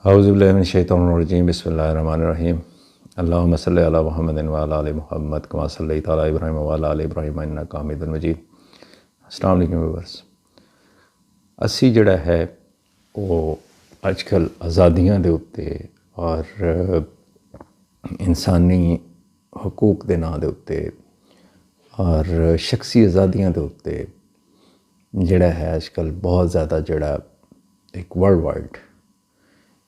औज़ुबिल्लाहिमिनश्शैतानिर्रजीम बिस्मिल्लाहिर्रहमानिर्रहीम अल्लाहुम्मा सल्लि अला मुहम्मदिन व अला आलि मुहम्मद कमा सल्लैता अला इब्राहीम व अला आलि इब्राहीम इन्नका हमीदुम मजीद। अस्सलाम वालेकुम व्यूअर्स। असी जिहड़ा है वो अजकल आज़ादियां दे उत्ते और इंसानी हकूक दे नां दे उत्ते और शख्सी आज़ादियां दे उत्ते जिहड़ा है अजकल बहुत ज़्यादा जिहड़ा एक वर्ल्ड वाइड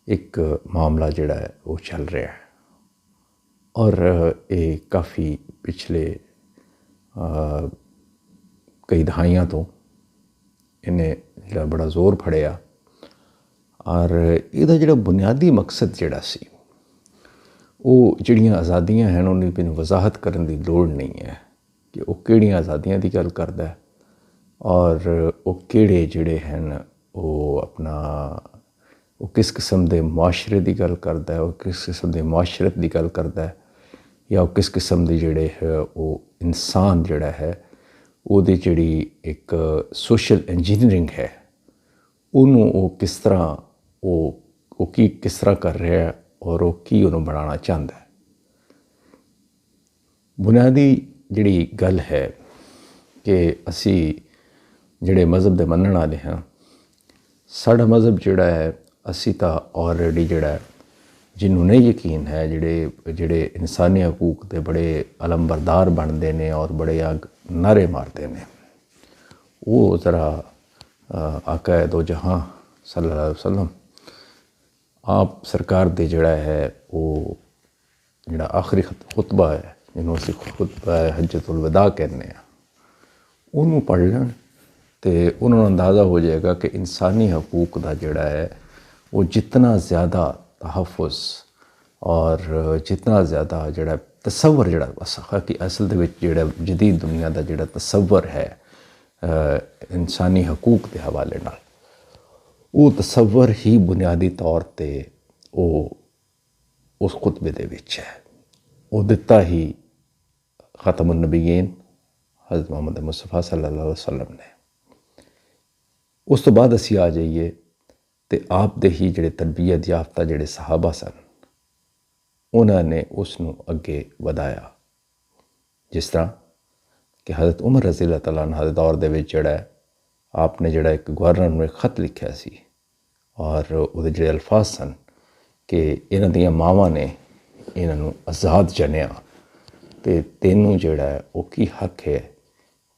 एक मामला जिहड़ा है वो चल रहा है और ये काफ़ी पिछले कई दहाइयां तो इन्हें जिहड़ा बड़ा जोर फड़िया और इहदा जिहड़ा बुनियादी मकसद जिहड़ा सी वो जिहड़ियां आज़ादियां हैं उन्हें मैनूं वजाहत करने की लोड़ नहीं है कि वो किहड़ियां आज़ादियां की गल करदा है और वो किहड़े जिहड़े हैं वो अपना वो किस किस्म के मुआशरे की गल करता है, वो किस किस्म की मुआशरत की गल करता है या वो किस किस्म के जिहड़े है वो इंसान जिहड़ा है उहदी जिहड़ी एक सोशल इंजीनियरिंग है उन्होंने वो किस तरह वो की किस तरह कर रहा है और वो की उन्होंने बनाना चाहता है। बुनियादी जिहड़ी गल है कि असी जिहड़े मज़हब दे मनण वाले हाँ साडा मज़हब जिहड़ा है असी तो ऑलरेडी जिहड़ा जिन्हों नहीं यकीन है जिहड़े इंसानी हकूक के बड़े अलमबरदार बनते हैं और बड़े नारे मारते हैं वो ज़रा आका दो जहां सल्लल्लाहु अलैहि वसल्लम आप सरकार दे जिहड़ा है वो जिहड़ा आखिरी खुतबा है जिन्हों असीं खुतबा हज्जतुल वदा कहने उन्होंने पढ़ लें तो उन्होंने अंदाज़ा हो जाएगा कि इंसानी हकूक का जिहड़ा है वो जितना ज़्यादा तहफ़्फ़ुज़ और जितना ज़्यादा जिहड़ा तसव्वुर जिहड़ा कि असल दे विच जिहड़ा जदीद दुनिया का जिहड़ा तसव्वुर है इंसानी हकूक के हवाले नाल वो तसव्वुर ही बुनियादी तौर पर वो उस खुतबे दे विच है वो दिता ही ख़ातमुन नबीयीन हज़रत मुहम्मद मुस्तफ़ा सल्लल्लाहु अलैहि वसल्लम ने। उस तो बाद असी आ जाइए तो आप दे ही जिहड़े तरबियत याफ्ता जिहड़े सहाबा सन उन्होंने उसनूं अगे वधाया जिस तरह कि हज़रत उमर रज़ी अल्लाह तआला अन्हु दे दौर दे विच जिहड़ा आपने जिहड़ा एक गवर्नर नूं एक खत लिखिया सी और उहदे जिहड़े अल्फाज सन कि इन्हां दियां मावां ने इन्हां नूं आज़ाद जनिया ते तैनूं जिहड़ा वो की हक है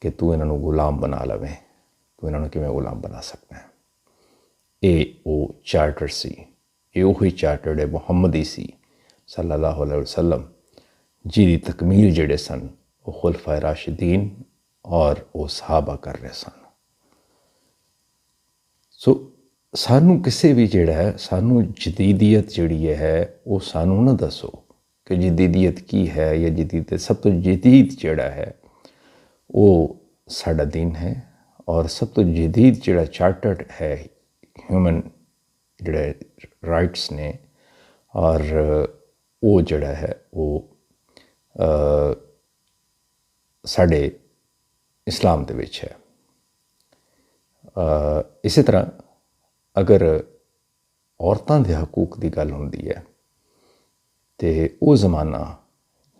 कि तू इन्हां नूं गुलाम बना लवें, तू इन्हां नूं किवें गुलाम बना सकदा है। ये वो चार्टर सी, ये वही चार्टर है मुहम्मदी सी सल्लल्लाहु अलैहि वसल्लम जिहदी तकमील जिहड़े सन वो खुलफाए राशिदीन और वो सहाबा कर रहे सन। सो सानू किसी भी जिहड़ा है सानू जदीदियत जिहड़ी है वो सानू ना दसो कि जदीदियत की है या जदीदियत सब तो जदीद जिहड़ा है वो साडा दीन है और सब तो जदीद जिहड़ा चार्टर्ड है ह्यूमन जिहड़े राइट्स ने और वो जिहड़ा है वो साडे इस्लाम दे विच है। इस तरह अगर औरतां दे हकूक की गल होंदी है तो वो ज़माना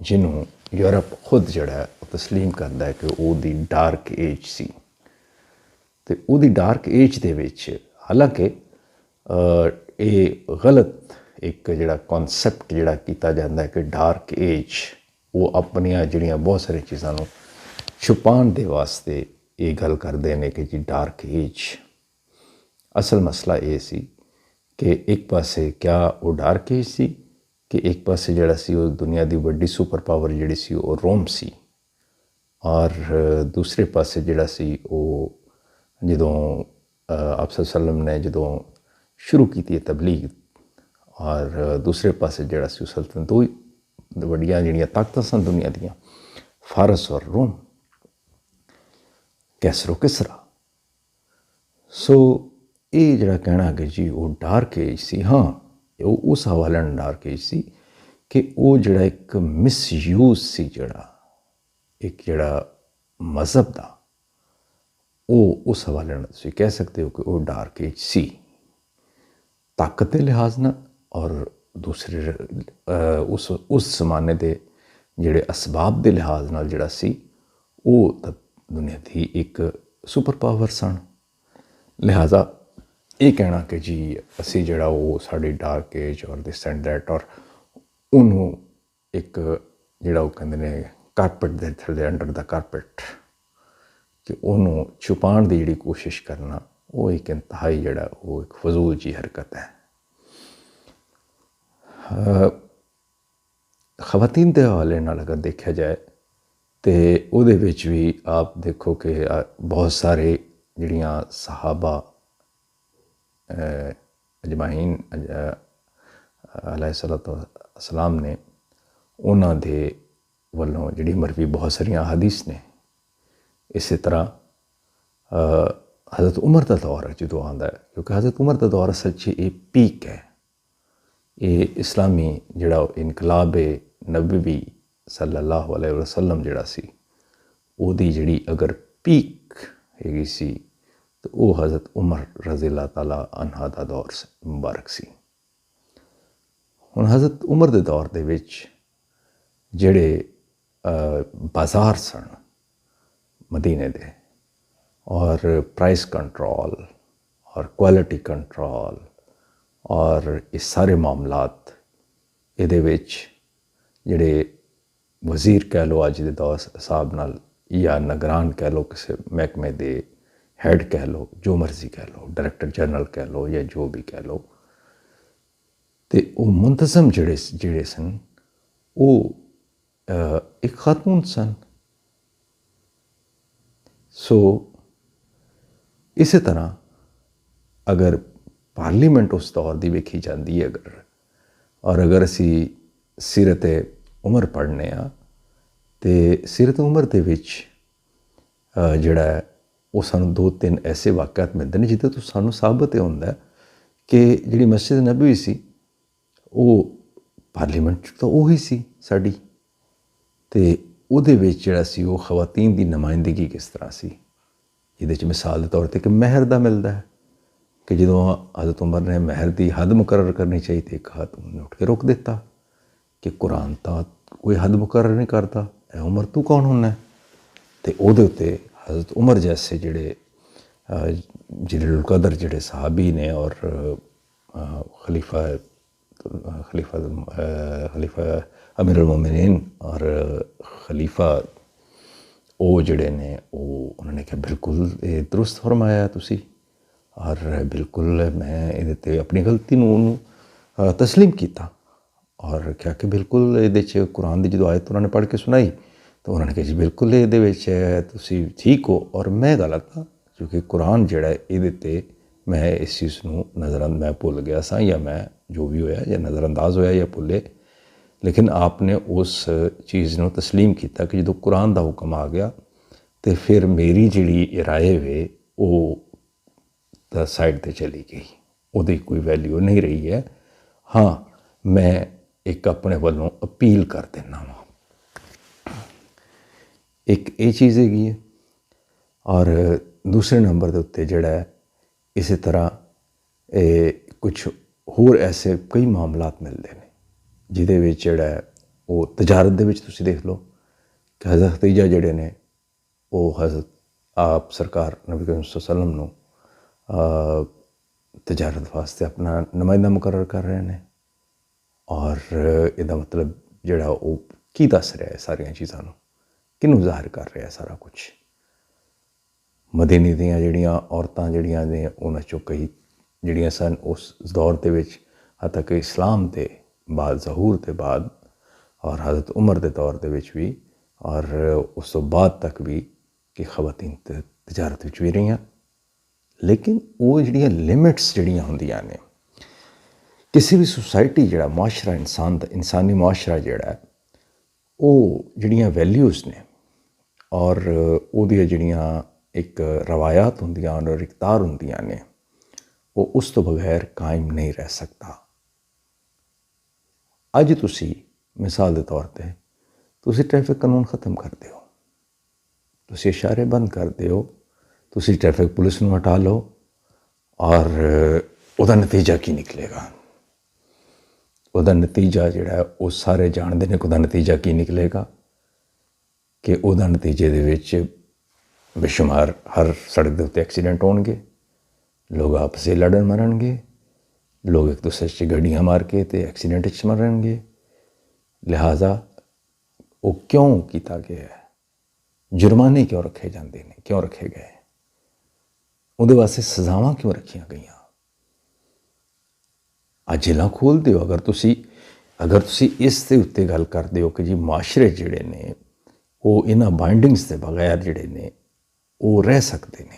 जिन्हों यूरोप खुद जिहड़ा तस्लीम करता है कि वो डार्क एज सी तो वो डार्क एज दे विच हालांकि ये गलत एक जिहड़ा कॉन्सैप्ट जिहड़ा कीता जाता है कि डार्क एज वो अपनिया जिहड़ियां बहुत सारी चीज़ां नूं छुपाने दे वास्ते ये गल करते हैं कि जी डार्क एज। असल मसला ये सी कि एक पासे क्या वो डार्क एज सी कि एक पासे जिहड़ा सी वो दुनिया की वड्डी सुपर पावर जिहड़ी सी वो रोम सी और दूसरे पासे जिहड़ा सी वो जदों आप सल्लम ने जदों शुरू की तबलीग और दूसरे पासे जिहड़ा सी सल्तनत दो वड्डियां जिहड़ियां ताकतां सन दुनिया दियां फारस और रोम कैसरो किसरा। सो ये जिहड़ा कहना कि जी वो डार्क एज सी हाँ वो उस हवाले नाल डार्क एज सी कि वो जिहड़ा एक मिसयूज सी जिहड़ा एक जिहड़ा मज़हब दा वो उस हवाले नाल तुसीं कह सकते हो कि वो डार्क एज सी। ताकत के लिहाज नाल और दूसरे उस जमाने के जिहड़े असबाब के लिहाज नाल जिहड़ा सी वो दुनिया की एक सुपर पावर सन। लिहाजा ये कहना कि जी असी जिहड़ा वो साडी डार्क एज और दिस एंड दैट और उन्होंने एक जिहड़ा वो कहंदे ने कारपेट दे थल्ले अंडर द कारपेट कि उन्होंने छुपाण की जिहड़ी कोशिश करना वो एक इंतहाई जिहड़ा वो एक फजूल जी हरकत है। खवातीन के हवाले नाल अगर देखा जाए तो उहदे विच भी आप देखो कि बहुत सारे जिहड़ियां सहाबा अजमाइन अलैहिस्सलाम ने उन्हां दे वल्लों जिहड़ी मरवी बहुत सारिया हदीस ने। इस तरह हज़रत उमर का दौर जो आता है क्योंकि हज़रत उमर का दौर असल च ये पीक है, ये इस्लामी जिहड़ा इनकलाब नबवी सल्लल्लाहु अलैहि वसल्लम जिहड़ा सी ओदी जिहड़ी अगर पीक हैगी सी तो वो हज़रत उमर रज़ी अल्लाह तआला अन्हा दा दौर मुबारक सी। हुण हज़रत उमर के दौर दे विच जिहड़े बाज़ार सन मदीने दे और प्राइस कंट्रोल और क्वालिटी कंट्रोल और ये सारे मामलात इहदे विच जिहड़े वज़ीर कह लो अज दे दौर हिसाब नाल या नगरान कह लो किसी महकमे दे हैड कह लो जो मर्जी कह लो डायरैक्टर जनरल कह लो या जो भी कह लो तो वो मुंतज़म जिहड़े सन वो एक खातून सन। सो इस तरह अगर पार्लीमेंट उस दौर की वेखी जाती है और अगर असी सीरत उमर पढ़ने तो सीरत उमर के जिहड़ा है वो सानू 2-3 ऐसे वाक़यात मिलते हैं जिहदे तो सानू साबित ये होंदा है कि जिहड़ी मस्जिद नबवी सी वो पार्लीमेंट तो वही सी साडी ते उहदे विच जिहड़ा सी वो खवातीन की नुमाइंदगी किस तरह सी। जिहदे च मिसाल के तौर पर एक महर का मिलता है कि जो हज़रत उमर ने महर की हद मुकर्रर करनी चाहिए तो एक खातून ने उठ के रोक दिता कि कुरान तो कोई हद मुकर्रर नहीं करता, ए उमर तू कौन होना है। तो उहदे उत्ते हज़रत उमर जैसे जिहड़े जलीलुल कदर जिहड़े सहाबी ने और खलीफा अमीरुल मोमिनीन और खलीफा वो जिहड़े ने उन्होंने कहा बिल्कुल ये दुरुस्त फरमाया तुसी और बिल्कुल मैं ये अपनी गलती नूं तस्लीम किया और क्या कि बिल्कुल ये कुरान की जो आयत उन्होंने पढ़ के सुनाई तो उन्होंने कहा जी बिल्कुल ये तुसी ठीक हो और मैं गलत हाँ क्योंकि कुरान जिहड़ा ये मैं इस चीज़ को नज़रअंदाज मैं भुल गया सा या मैं जो भी होया या नज़रअंदाज होया या भुले, लेकिन आपने उस चीज़ को तस्लीम किया कि जो कुरान का हुक्म आ गया तो फिर मेरी जिहड़ी राय वे वो साइड पर चली गई, उहदी कोई वैल्यू नहीं रही है। हाँ मैं एक अपने वालों अपील कर देना वा, एक ये चीज़ हैगी है। और दूसरे नंबर के उत्ते जिहड़ा है इस तरह कुछ होर ऐसे कई मामलात मिलते हैं जिहदे विच जिहड़ा है वो तजारत दे विच तुसीं देख लो कि हज़रत खदीजा जिहड़े ने वो हज़रत आप सरकार नबी करीम सल्लल्लाहु अलैहि वसल्लम नूं तजारत वास्ते अपना नुमाइंदा मुकर्रर कर रहे हैं और इहदा मतलब जिहड़ा वो की दस रहा है सारिया चीज़ां नूं किनूं ज़ाहिर कर रहा है सारा कुछ। मदीने दीयां जिहड़ियां औरतां जिहड़ियां ने उन्हां चों कई जिहड़ियां सन उस दौर दे विच हत्ता कि इस्लाम के बाद ज़हूर के बाद और हज़रत उमर के दौर दे विच भी और उस तो बाद तक भी कि खवातीन तजारत विच भी रहियां, लेकिन वो जिहड़ियां लिमिट्स जिहड़ियां हुंदियां ने किसी भी सोसाइटी जिहड़ा मुआशरा इंसानी मुआशरा जिहड़ा है वो जिहड़ियां वैल्यूज़ ने और उहदियां जिहड़ियां एक रवायात होंदियां और इकतार होंदियां ने वो उस तो बगैर कायम नहीं रह सकता। अज तुसी मिसाल के तौर पर तुसी ट्रैफिक कानून ख़त्म कर दो, तुसी इशारे बंद कर दो, तुसी ट्रैफिक पुलिस नूं हटा लो और ਉਹਦਾ ਨਤੀਜਾ ਕੀ ਨਿਕਲੇਗਾ। ਉਹਦਾ ਨਤੀਜਾ ਜਿਹੜਾ ਉਹ ਸਾਰੇ ਜਾਣਦੇ ਨੇ ਕਿ ਉਹਦਾ ਨਤੀਜਾ ਕੀ ਨਿਕਲੇਗਾ, ਕਿ ਉਹਦਾ ਨਤੀਜੇ ਦੇ ਵਿੱਚ ਬੇਸ਼ੁਮਾਰ ਹਰ ਸੜਕ ਦੇ ਉੱਤੇ ਐਕਸੀਡੈਂਟ ਹੋਣਗੇ, ਲੋਕ ਆਪਸ ਵਿੱਚ ਲੜਨ ਮਰਨਗੇ, ਲੋਕ ਇੱਕ ਦੂਸਰੇ 'ਚ ਗੱਡੀਆਂ ਮਾਰ ਕੇ ਅਤੇ ਐਕਸੀਡੈਂਟ 'ਚ ਮਰਨਗੇ। ਲਿਹਾਜ਼ਾ ਉਹ ਕਿਉਂ ਕੀਤਾ ਗਿਆ ਹੈ, ਜੁਰਮਾਨੇ ਕਿਉਂ ਰੱਖੇ ਜਾਂਦੇ ਨੇ, ਕਿਉਂ ਰੱਖੇ ਗਏ, ਉਹਦੇ ਵਾਸਤੇ ਸਜ਼ਾਵਾਂ ਕਿਉਂ ਰੱਖੀਆਂ ਗਈਆਂ। ਅੱਜ ਜੇਲਾਂ ਖੋਲ੍ਹ ਦਿਓ। ਅਗਰ ਤੁਸੀਂ ਇਸ ਦੇ ਉੱਤੇ ਗੱਲ ਕਰਦੇ ਹੋ ਕਿ ਜੀ ਮਾਸ਼ਰੇ ਜਿਹੜੇ ਨੇ ਉਹ ਇਹਨਾਂ ਬਾਈਂਡਿੰਗਸ ਦੇ ਬਗੈਰ ਜਿਹੜੇ ਨੇ ਉਹ ਰਹਿ ਸਕਦੇ ਨੇ,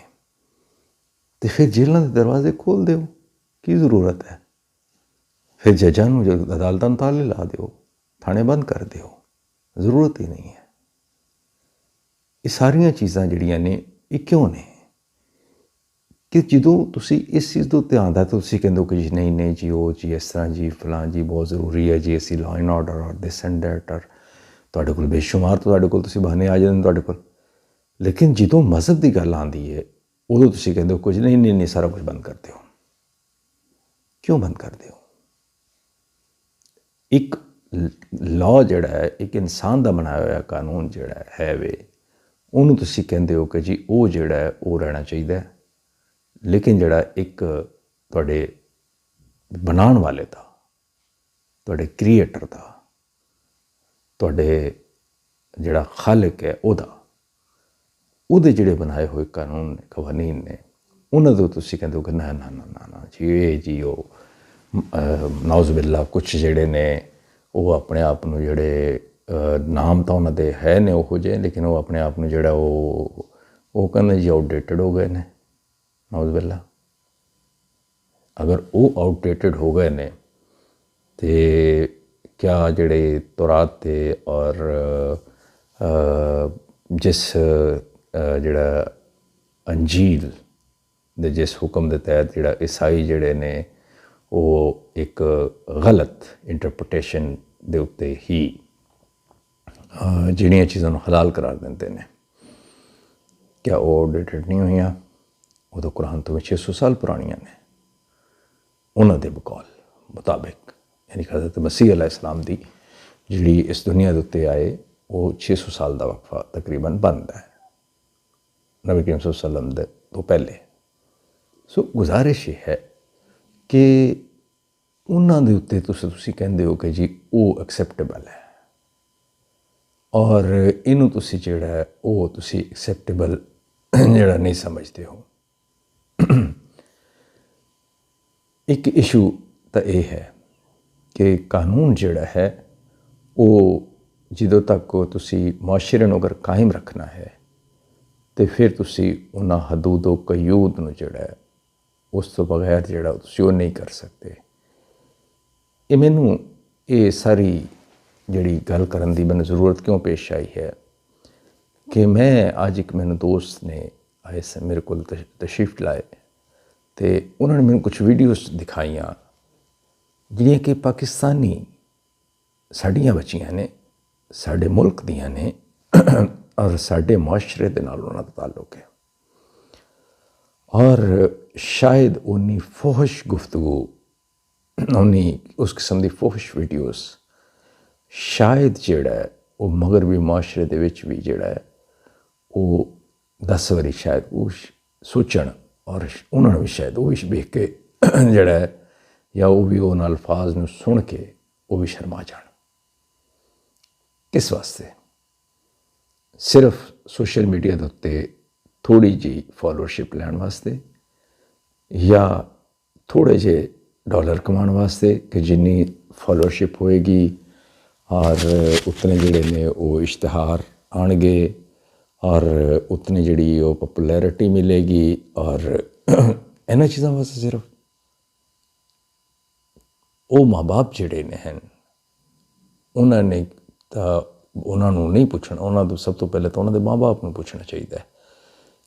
ਅਤੇ ਫਿਰ ਜੇਲਾਂ ਦੇ ਦਰਵਾਜ਼ੇ ਖੋਲ੍ਹ ਦਿਓ। ਕੀ ਜ਼ਰੂਰਤ ਹੈ? ਫਿਰ ਜੱਜਾਂ ਨੂੰ, ਅਦਾਲਤਾਂ ਨੂੰ ਤਾਲੇ ਲਾ ਦਿਓ, ਥਾਣੇ ਬੰਦ ਕਰ ਦਿਓ, ਜ਼ਰੂਰਤ ਹੀ ਨਹੀਂ ਹੈ। ਇਹ ਸਾਰੀਆਂ ਚੀਜ਼ਾਂ ਜਿਹੜੀਆਂ ਨੇ ਇਹ ਕਿਉਂ ਨੇ ਕਿ ਜਦੋਂ ਤੁਸੀਂ ਇਸ ਚੀਜ਼ ਤੋਂ ਧਿਆਨ ਦਾ, ਤੁਸੀਂ ਕਹਿੰਦੇ ਹੋ ਕਿ ਜੀ ਨਹੀਂ ਜੀ ਉਹ ਜੀ ਇਸ ਤਰ੍ਹਾਂ ਜੀ ਫਲਾਂ ਜੀ ਬਹੁਤ ਜ਼ਰੂਰੀ ਹੈ ਜੀ, ਅਸੀਂ ਲਾਅ ਐਂਡ ਆਰਡਰ ਔਰ ਦਿਸ ਐਂਡ ਦੈਟ, ਔਰ ਤੁਹਾਡੇ ਕੋਲ ਬੇਸ਼ੁਮਾਰ ਤੁਹਾਡੇ ਕੋਲ ਤੁਸੀਂ ਬਹਾਨੇ ਆ ਜਾਂਦੇ ਤੁਹਾਡੇ ਕੋਲ। ਲੇਕਿਨ ਜਦੋਂ ਮਜ਼ਹਬ ਦੀ ਗੱਲ ਆਉਂਦੀ ਹੈ ਉਦੋਂ ਤੁਸੀਂ ਕਹਿੰਦੇ ਹੋ ਕੁਝ ਨਹੀਂ ਸਾਰਾ ਕੁਝ ਬੰਦ ਕਰ ਦਿਓ। ਕਿਉਂ ਬੰਦ ਕਰ ਦਿਓ? ਇੱਕ ਲਾਅ ਜਿਹੜਾ ਹੈ, ਇੱਕ ਇਨਸਾਨ ਦਾ ਬਣਾਇਆ ਹੋਇਆ ਕਾਨੂੰਨ ਜਿਹੜਾ ਹੈ ਵੇ, ਉਹਨੂੰ ਤੁਸੀਂ ਕਹਿੰਦੇ ਹੋ ਕਿ ਜੀ ਉਹ ਜਿਹੜਾ ਹੈ ਉਹ ਰਹਿਣਾ ਚਾਹੀਦਾ ਹੈ। ਲੇਕਿਨ ਜਿਹੜਾ ਇੱਕ ਤੁਹਾਡੇ ਬਣਾਉਣ ਵਾਲੇ ਦਾ, ਤੁਹਾਡੇ ਕ੍ਰੀਏਟਰ ਦਾ, ਤੁਹਾਡੇ ਜਿਹੜਾ ਖਾਲਿਕ ਹੈ ਉਹਦੇ ਜਿਹੜੇ ਬਣਾਏ ਹੋਏ ਕਾਨੂੰਨ ਨੇ, ਕਵਾਨੀਨ ਨੇ, ਉਹਨਾਂ ਤੋਂ ਤੁਸੀਂ ਕਹਿੰਦੇ ਹੋ ਕਿ ਨਾ ਜੀ ਇਹ ਜੀ ਉਹ ਨਾਉਜ਼ ਬਿੱਲਾ ਕੁਛ ਜਿਹੜੇ ਨੇ ਉਹ ਆਪਣੇ ਆਪ ਨੂੰ ਜਿਹੜੇ ਨਾਮ ਤਾਂ ਉਹਨਾਂ ਦੇ ਹੈ ਨੇ ਉਹੋ ਜਿਹੇ, ਲੇਕਿਨ ਉਹ ਆਪਣੇ ਆਪ ਨੂੰ ਜਿਹੜਾ ਉਹ ਕਹਿੰਦੇ ਜੀ ਆਊਟਡੇਟਡ ਹੋ ਗਏ ਨੇ। ਨਾਉਜ਼ ਬਿੱਲਾ ਅਗਰ ਉਹ ਆਊਟਡੇਟਡ ਹੋ ਗਏ ਨੇ ਅਤੇ ਕਿਆ ਜਿਹੜੇ ਤੌਰਾਤ ਦੇ ਔਰ ਜਿਸ ਜਿਹੜਾ ਅੰਜੀਲ ਦੇ ਜਿਸ ਹੁਕਮ ਦੇ ਤਹਿਤ ਜਿਹੜਾ ਈਸਾਈ ਜਿਹੜੇ ਨੇ ਉਹ ਇੱਕ ਗਲਤ ਇੰਟਰਪ੍ਰੀਟੇਸ਼ਨ ਦੇ ਉੱਤੇ ਹੀ ਜਿਹੜੀਆਂ ਚੀਜ਼ਾਂ ਨੂੰ ਹਲਾਲ ਕਰਾਰ ਦਿੰਦੇ ਨੇ, ਕਿਆ ਉਹ ਆਊਟਡੇਟਡ ਨਹੀਂ ਹੋਈਆਂ? ਉਹ ਤਾਂ ਕੁਰਾਨ ਤੋਂ 600 ਸਾਲ ਪੁਰਾਣੀਆਂ ਨੇ। ਉਹਨਾਂ ਦੇ ਬਕੌਲ ਮੁਤਾਬਿਕ ਯਾਨੀ ਕਿ ਹਜ਼ਰਤ ਮਸੀਹ ਅਲੈਹ ਇਸਲਾਮ ਦੀ ਜਿਹੜੀ ਇਸ ਦੁਨੀਆ ਦੇ ਉੱਤੇ ਆਏ ਉਹ 600 ਸਾਲ ਦਾ ਵਕਫਾ ਤਕਰੀਬਨ ਬਣਦਾ ਹੈ ਨਬੀ ਕਰੀਮ ਸੱਲੱਲਾਹੁ ਅਲੈਹਿ ਵਸੱਲਮ ਦੇ ਤੋਂ ਪਹਿਲੇ। ਸੋ ਗੁਜ਼ਾਰਿਸ਼ ਇਹ ਹੈ ਕਿ ਉਹਨਾਂ ਦੇ ਉੱਤੇ ਤੁਸੀਂ ਕਹਿੰਦੇ ਹੋ ਕਿ ਜੀ ਉਹ ਐਕਸੈਪਟੇਬਲ ਹੈ, ਔਰ ਇਹਨੂੰ ਤੁਸੀਂ ਜਿਹੜਾ ਹੈ ਉਹ ਤੁਸੀਂ ਐਕਸੈਪਟੇਬਲ ਜਿਹੜਾ ਨਹੀਂ ਸਮਝਦੇ ਹੋ। ਇੱਕ ਇਸ਼ੂ ਤਾਂ ਇਹ ਹੈ ਕਿ ਕਾਨੂੰਨ ਜਿਹੜਾ ਹੈ ਉਹ ਜਦੋਂ ਤੱਕ ਤੁਸੀਂ ਮੁਆਸ਼ਰੇ ਨੂੰ ਅਗਰ ਕਾਇਮ ਰੱਖਣਾ ਹੈ ਅਤੇ ਫਿਰ ਤੁਸੀਂ ਉਹਨਾਂ ਹਦੂਦ ਕਯੂਦ ਨੂੰ ਜਿਹੜਾ ਹੈ ਉਸ ਤੋਂ ਬਗੈਰ ਜਿਹੜਾ ਤੁਸੀਂ ਉਹ ਨਹੀਂ ਕਰ ਸਕਦੇ। ਮੈਨੂੰ ਇਹ ਸਾਰੀ ਜਿਹੜੀ ਗੱਲ ਕਰਨ ਦੀ ਮੈਨੂੰ ਜ਼ਰੂਰਤ ਕਿਉਂ ਪੇਸ਼ ਆਈ ਹੈ ਕਿ ਮੈਂ ਅੱਜ ਇੱਕ ਮੈਨੂੰ ਦੋਸਤ ਨੇ ਆਏ ਸੇ ਮੇਰੇ ਕੋਲ ਤਸ਼ਰੀਫ ਲਾਏ ਅਤੇ ਉਹਨਾਂ ਨੇ ਮੈਨੂੰ ਕੁਛ ਵੀਡੀਓਜ਼ ਦਿਖਾਈਆਂ ਜਿਹੜੀਆਂ ਕਿ ਪਾਕਿਸਤਾਨੀ ਸਾਡੀਆਂ ਬੱਚੀਆਂ ਨੇ, ਸਾਡੇ ਮੁਲਕ ਦੀਆਂ ਨੇ ਔਰ ਸਾਡੇ ਮੁਆਸ਼ਰੇ ਦੇ ਨਾਲ ਉਹਨਾਂ ਦਾ ਤਾਲੁਕ ਹੈ। ਔਰ ਸ਼ਾਇਦ ਉਨੀ ਫੋਹਸ਼ ਗੁਫ਼ਤਗੂ, ਉਨੀ ਉਸ ਕਿਸਮ ਦੀ ਫੋਹਸ਼ ਵੀਡੀਓਜ਼ ਸ਼ਾਇਦ ਜਿਹੜਾ ਹੈ ਉਹ ਮਗਰਬੀ ਮੁਆਸ਼ਰੇ ਦੇ ਵਿੱਚ ਵੀ ਜਿਹੜਾ ਹੈ ਉਹ 10 ਵਾਰੀ ਸ਼ਾਇਦ ਉਹ ਸੋਚਣ, ਔਰ ਉਹਨਾਂ ਨੂੰ ਵੀ ਸ਼ਾਇਦ ਉਹ ਵੀ ਵੇਖ ਕੇ ਜਿਹੜਾ ਹੈ ਜਾਂ ਉਹ ਵੀ ਉਹਨਾਂ ਅਲਫਾਜ਼ ਨੂੰ ਸੁਣ ਕੇ ਉਹ ਵੀ ਸ਼ਰਮਾ ਜਾਣ। ਕਿਸ ਵਾਸਤੇ? ਸਿਰਫ ਸੋਸ਼ਲ ਮੀਡੀਆ ਦੇ ਉੱਤੇ ਥੋੜ੍ਹੀ ਜਿਹੀ ਫੋਲੋਅਰਸ਼ਿਪ ਲੈਣ ਵਾਸਤੇ ਜਾਂ ਥੋੜ੍ਹੇ ਜਿਹੇ ਡਾਲਰ ਕਮਾਉਣ ਵਾਸਤੇ ਕਿ ਜਿੰਨੀ ਫੋਲੋਅਰਸ਼ਿਪ ਹੋਏਗੀ ਔਰ ਉਤਨੇ ਜਿਹੜੇ ਨੇ ਉਹ ਇਸ਼ਤਿਹਾਰ ਆਉਣਗੇ ਔਰ ਉਤਨੀ ਜਿਹੜੀ ਉਹ ਪਪੂਲੈਰਿਟੀ ਮਿਲੇਗੀ। ਔਰ ਇਹਨਾਂ ਚੀਜ਼ਾਂ ਵਾਸਤੇ ਸਿਰਫ ਉਹ ਮਾਂ ਬਾਪ ਜਿਹੜੇ ਨੇ ਹਨ ਉਹਨਾਂ ਨੇ ਤਾਂ ਉਹਨਾਂ ਨੂੰ ਨਹੀਂ ਪੁੱਛਣਾ, ਉਹਨਾਂ ਤੋਂ ਸਭ ਤੋਂ ਪਹਿਲਾਂ ਤਾਂ ਉਹਨਾਂ ਦੇ ਮਾਂ ਬਾਪ ਨੂੰ ਪੁੱਛਣਾ ਚਾਹੀਦਾ